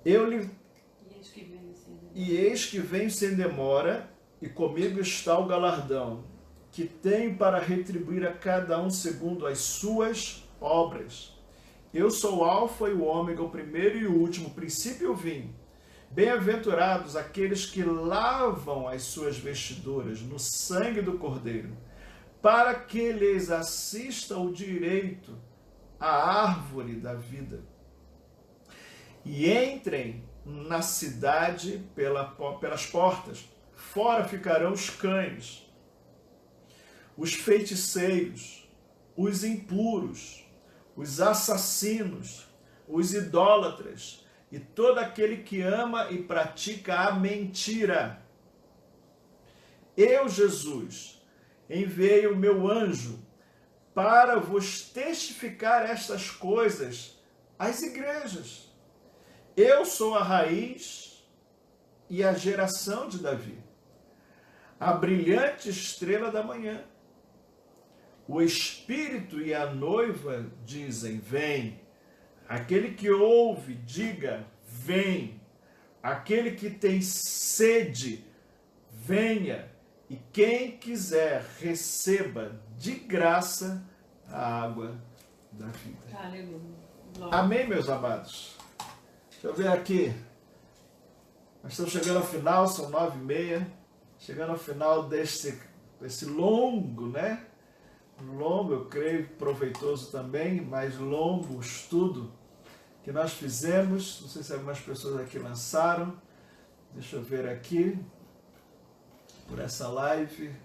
Eu lhe... E eis que venho sem demora, e comigo está o galardão, que tenho para retribuir a cada um segundo as suas obras. Eu sou o Alfa e o Ômega, o primeiro e o último, o princípio e o fim. Bem-aventurados aqueles que lavam as suas vestiduras no sangue do Cordeiro, para que lhes assista o direito à árvore da vida, e entrem na cidade pelas portas. Fora ficarão os cães, os feiticeiros, os impuros, os assassinos, os idólatras e todo aquele que ama e pratica a mentira. Eu, Jesus, enviei o meu anjo para vos testificar estas coisas às igrejas. Eu sou a raiz e a geração de Davi, a brilhante estrela da manhã. O Espírito e a noiva dizem: vem. Aquele que ouve, diga: vem. Aquele que tem sede, venha. E quem quiser, receba de graça a água da vida. Aleluia. Amém, meus amados? Deixa eu ver aqui. Nós estamos chegando ao final, são 9h30. Chegando ao final desse longo, né? Longo, eu creio, proveitoso também, mas longo estudo que nós fizemos. Não sei se algumas pessoas aqui lançaram. Deixa eu ver aqui. Por essa live,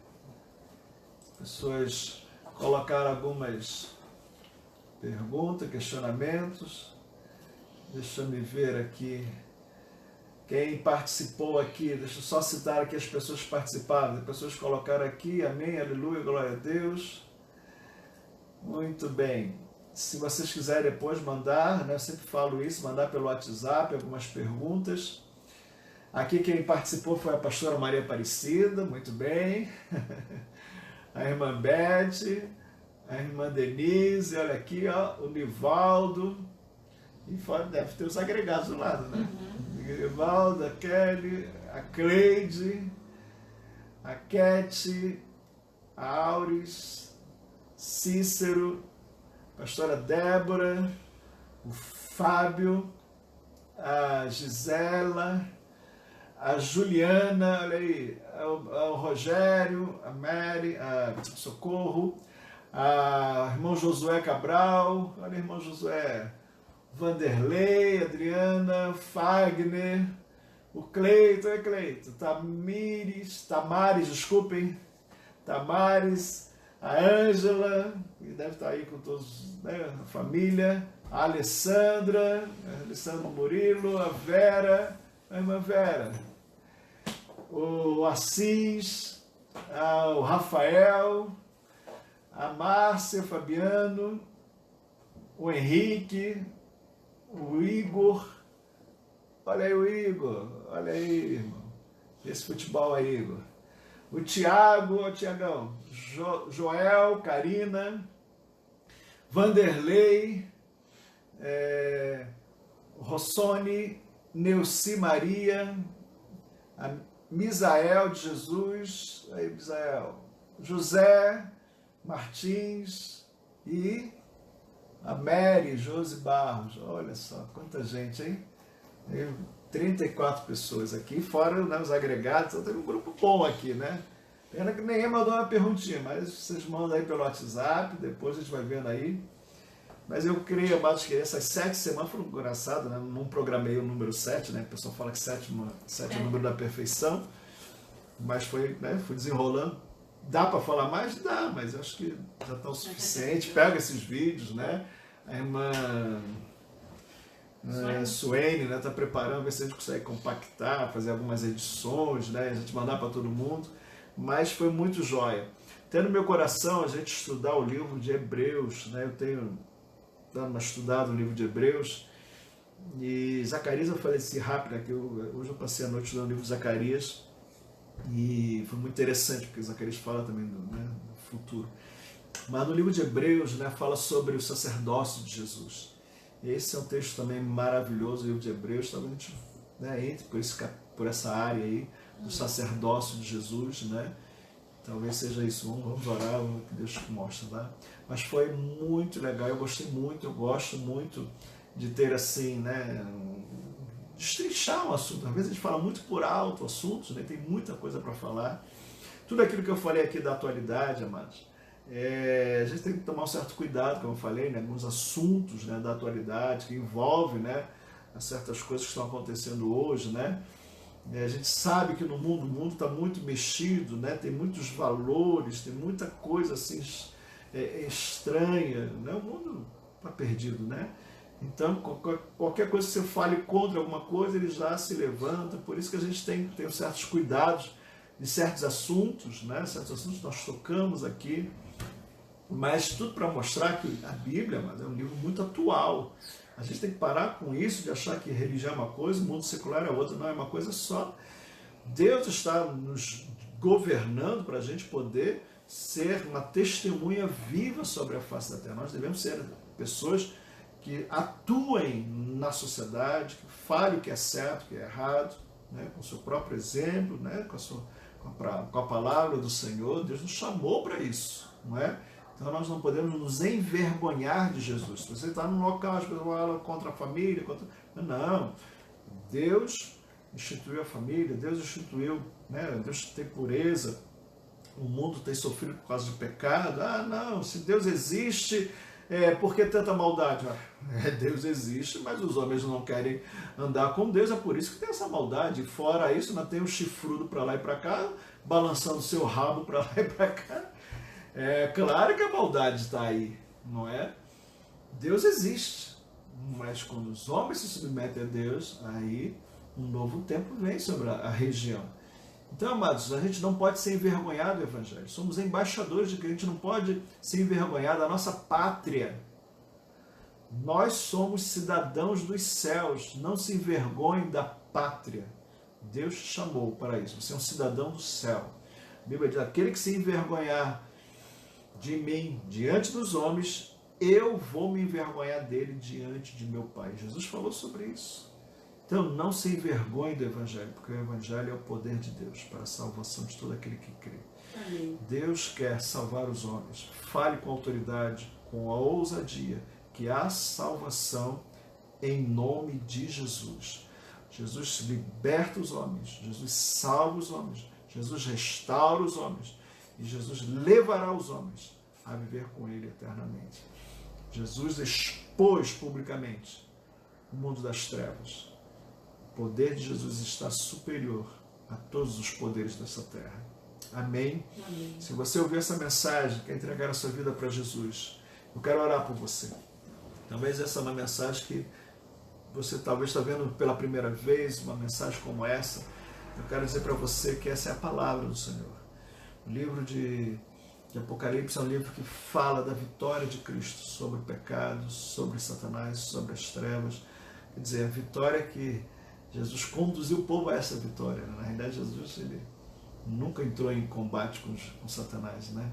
pessoas colocaram algumas perguntas, questionamentos. Deixa eu me ver aqui. Quem participou aqui, deixa eu só citar aqui as pessoas que participaram. As pessoas colocaram aqui, amém, aleluia, glória a Deus. Muito bem. Se vocês quiserem depois mandar, né, eu sempre falo isso, mandar pelo WhatsApp algumas perguntas. Aqui quem participou foi a pastora Maria Aparecida, muito bem. A irmã Beth, a irmã Denise, olha aqui, ó, o Nivaldo. E fora deve ter os agregados do lado, né? O Nivaldo, a Kelly, a Cleide, a Cat, a Auris, Cícero, a pastora Débora, o Fábio, a Gisela, a Juliana, olha aí, o Rogério, a Mary, a Socorro, a irmão Josué Cabral, olha o irmão Josué, Vanderlei, Adriana, Fagner, o Cleito, Tamares, desculpem, Tamares, a Ângela, que deve estar aí com todos, né, a família, a Alessandra, Alessandro Murilo, a Vera, a irmã Vera, o Assis, o Rafael, a Márcia, o Fabiano, o Henrique, o Igor, olha aí o Igor, olha aí, irmão, esse futebol aí, Igor, o Tiago, o Tiagão, Joel, Karina, Vanderlei, Rossoni, Neuci Maria, a Misael de Jesus, aí Misael, José Martins e a Mary Josi Barros. Olha só, quanta gente, hein? 34 pessoas aqui, fora, né, os agregados, então tem um grupo bom aqui, né? Pena que ninguém mandou uma perguntinha, mas vocês mandam aí pelo WhatsApp, depois a gente vai vendo aí. Mas eu creio, amados, que essas 7 semanas foram engraçadas, né? Não programei o número 7, né? O pessoal fala que 7 é o número da perfeição, mas foi, né? Fui desenrolando. Dá para falar mais? Dá, mas eu acho que já está o suficiente. Pega esses vídeos, né? A irmã Suene, né? Está preparando, ver se a gente consegue compactar, fazer algumas edições, né? A gente mandar para todo mundo. Mas foi muito jóia. Tem no meu coração a gente estudar o livro de Hebreus, né? Eu tenho estudado o livro de Hebreus, e Zacarias eu falei assim rápido, aqui hoje eu passei a noite estudando o livro de Zacarias, e foi muito interessante, porque Zacarias fala também do futuro. Mas no livro de Hebreus, né, fala sobre o sacerdócio de Jesus. Esse é um texto também maravilhoso, o livro de Hebreus, talvez a gente, né, entre por essa área aí, do sacerdócio de Jesus, né? Talvez seja isso, vamos orar, que Deus te mostra, tá? Mas foi muito legal, eu gostei muito, eu gosto muito de ter assim, né, destrinchar um assunto. Às vezes a gente fala muito por alto assuntos, né, tem muita coisa para falar. Tudo aquilo que eu falei aqui da atualidade, amados, a gente tem que tomar um certo cuidado, como eu falei, né, alguns assuntos, né, da atualidade que envolvem, né, certas coisas que estão acontecendo hoje, né? A gente sabe que no mundo, o mundo está muito mexido, né? Tem muitos valores, tem muita coisa assim estranha, né? O mundo está perdido, né? Então, qualquer coisa que você fale contra alguma coisa, ele já se levanta. Por isso que a gente tem certos cuidados de certos assuntos, né? Certos assuntos nós tocamos aqui, mas tudo para mostrar que a Bíblia, mas é um livro muito atual. A gente tem que parar com isso de achar que religião é uma coisa, o mundo secular é outra. Não, é uma coisa só. Deus está nos governando para a gente poder ser uma testemunha viva sobre a face da terra. Nós devemos ser pessoas que atuem na sociedade, que falem o que é certo, o que é errado, né? Com o seu próprio exemplo, né? com a palavra do Senhor. Deus nos chamou para isso, não é? Então nós não podemos nos envergonhar de Jesus. Se você está num local, as pessoas falam contra a família, não. Deus instituiu a família, Deus instituiu, né? Deus tem pureza, o mundo tem sofrido por causa do pecado. Não, se Deus existe, por que tanta maldade? Deus existe, mas os homens não querem andar com Deus, é por isso que tem essa maldade. E fora isso, ainda tem um chifrudo para lá e para cá, balançando seu rabo para lá e para cá. É claro que a maldade está aí, não é? Deus existe, mas quando os homens se submetem a Deus, aí um novo tempo vem sobre a região. Então, amados, a gente não pode ser envergonhado do Evangelho. Somos embaixadores de que a gente não pode se envergonhar da nossa pátria. Nós somos cidadãos dos céus. Não se envergonhe da pátria. Deus te chamou para isso. Você é um cidadão do céu. A Bíblia diz: aquele que se envergonhar de mim diante dos homens, eu vou me envergonhar dele diante de meu Pai. Jesus falou sobre isso. Então não se envergonhe do Evangelho, porque o Evangelho é o poder de Deus para a salvação de todo aquele que crê. Amém. Deus quer salvar os homens. Fale com a autoridade, com a ousadia, que há salvação em nome de Jesus. Jesus liberta os homens, Jesus salva os homens, Jesus restaura os homens, e Jesus levará os homens a viver com Ele eternamente. Jesus expôs publicamente o mundo das trevas. O poder de Jesus está superior a todos os poderes dessa terra. Amém? Amém. Se você ouvir essa mensagem, quer entregar a sua vida para Jesus, eu quero orar por você. Talvez essa é uma mensagem que você talvez está vendo pela primeira vez, uma mensagem como essa. Eu quero dizer para você que essa é a palavra do Senhor. O livro de Apocalipse é um livro que fala da vitória de Cristo sobre o pecado, sobre Satanás, sobre as trevas. Quer dizer, a vitória que Jesus conduziu o povo a essa vitória. Na realidade, Jesus ele nunca entrou em combate com Satanás, né?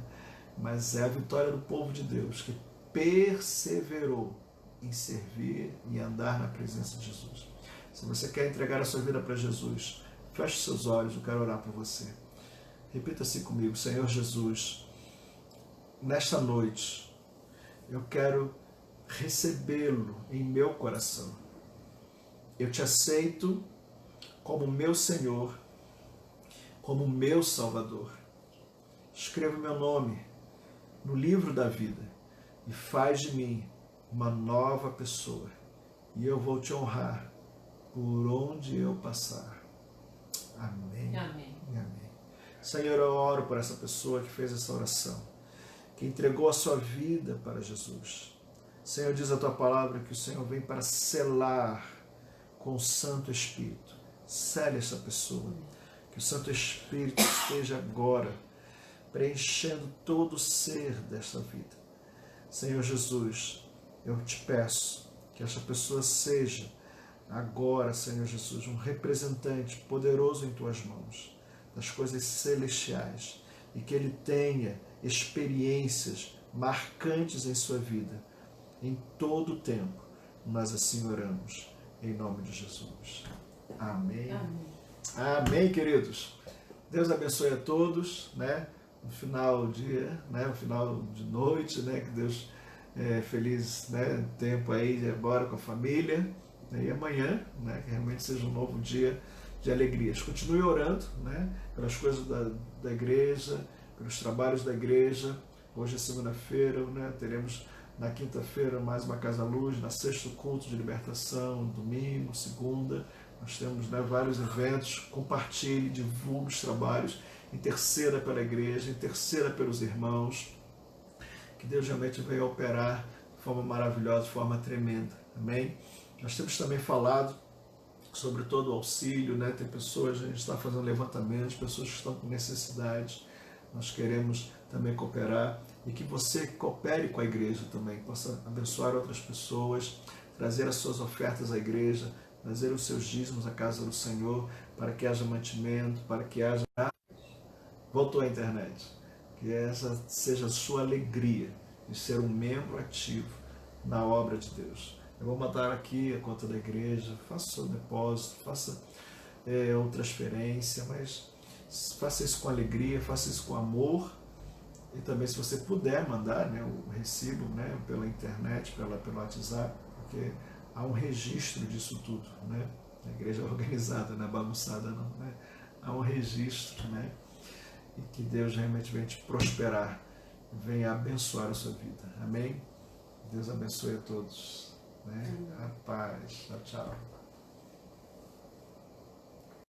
Mas é a vitória do povo de Deus que perseverou em servir e andar na presença de Jesus. Se você quer entregar a sua vida para Jesus, feche seus olhos, eu quero orar por você. Repita assim comigo: Senhor Jesus, nesta noite eu quero recebê-lo em meu coração. Eu te aceito como meu Senhor, como meu Salvador. Escreva o meu nome no livro da vida e faz de mim uma nova pessoa. E eu vou te honrar por onde eu passar. Amém. Amém. Amém. Senhor, eu oro por essa pessoa que fez essa oração, que entregou a sua vida para Jesus. Senhor, diz a tua palavra que o Senhor vem para selar com o Santo Espírito. Sele essa pessoa. Que o Santo Espírito esteja agora preenchendo todo o ser desta vida. Senhor Jesus, eu te peço que esta pessoa seja agora, Senhor Jesus, um representante poderoso em tuas mãos das coisas celestiais e que ele tenha experiências marcantes em sua vida em todo o tempo. Nós assim oramos em nome de Jesus. Amém. Amém. Amém, queridos. Deus abençoe a todos, né? No final do dia, né? No final de noite, né? Que Deus feliz, né? Tempo aí de ir embora com a família, né? E amanhã, né? Que realmente seja um novo dia de alegrias. Continue orando, né? Pelas coisas da igreja, pelos trabalhos da igreja. Hoje é segunda-feira, né? Teremos na quinta-feira mais uma Casa Luz, na sexta o culto de libertação, domingo, segunda. Nós temos, né, vários eventos. Compartilhe, divulgue os trabalhos, interceda pela igreja, interceda pelos irmãos. Que Deus realmente venha operar de forma maravilhosa, de forma tremenda. Amém? Nós temos também falado sobre todo o auxílio, né? Tem pessoas, a gente está fazendo levantamentos, pessoas que estão com necessidades. Nós queremos também cooperar e que você coopere com a igreja também, possa abençoar outras pessoas, trazer as suas ofertas à igreja, trazer os seus dízimos à casa do Senhor, para que haja mantimento, para que haja... Voltou a internet. Que essa seja a sua alegria de ser um membro ativo na obra de Deus. Eu vou mandar aqui a conta da igreja, faça o seu depósito, faça ou transferência, mas faça isso com alegria, faça isso com amor. E também, se você puder mandar, né, o recibo, né, pela internet, pelo WhatsApp, porque há um registro disso tudo, né? A igreja é organizada, não é bagunçada não, né? Há um registro, né? E que Deus realmente venha te prosperar, venha abençoar a sua vida. Amém? Deus abençoe a todos, né? A paz. Tchau, tchau.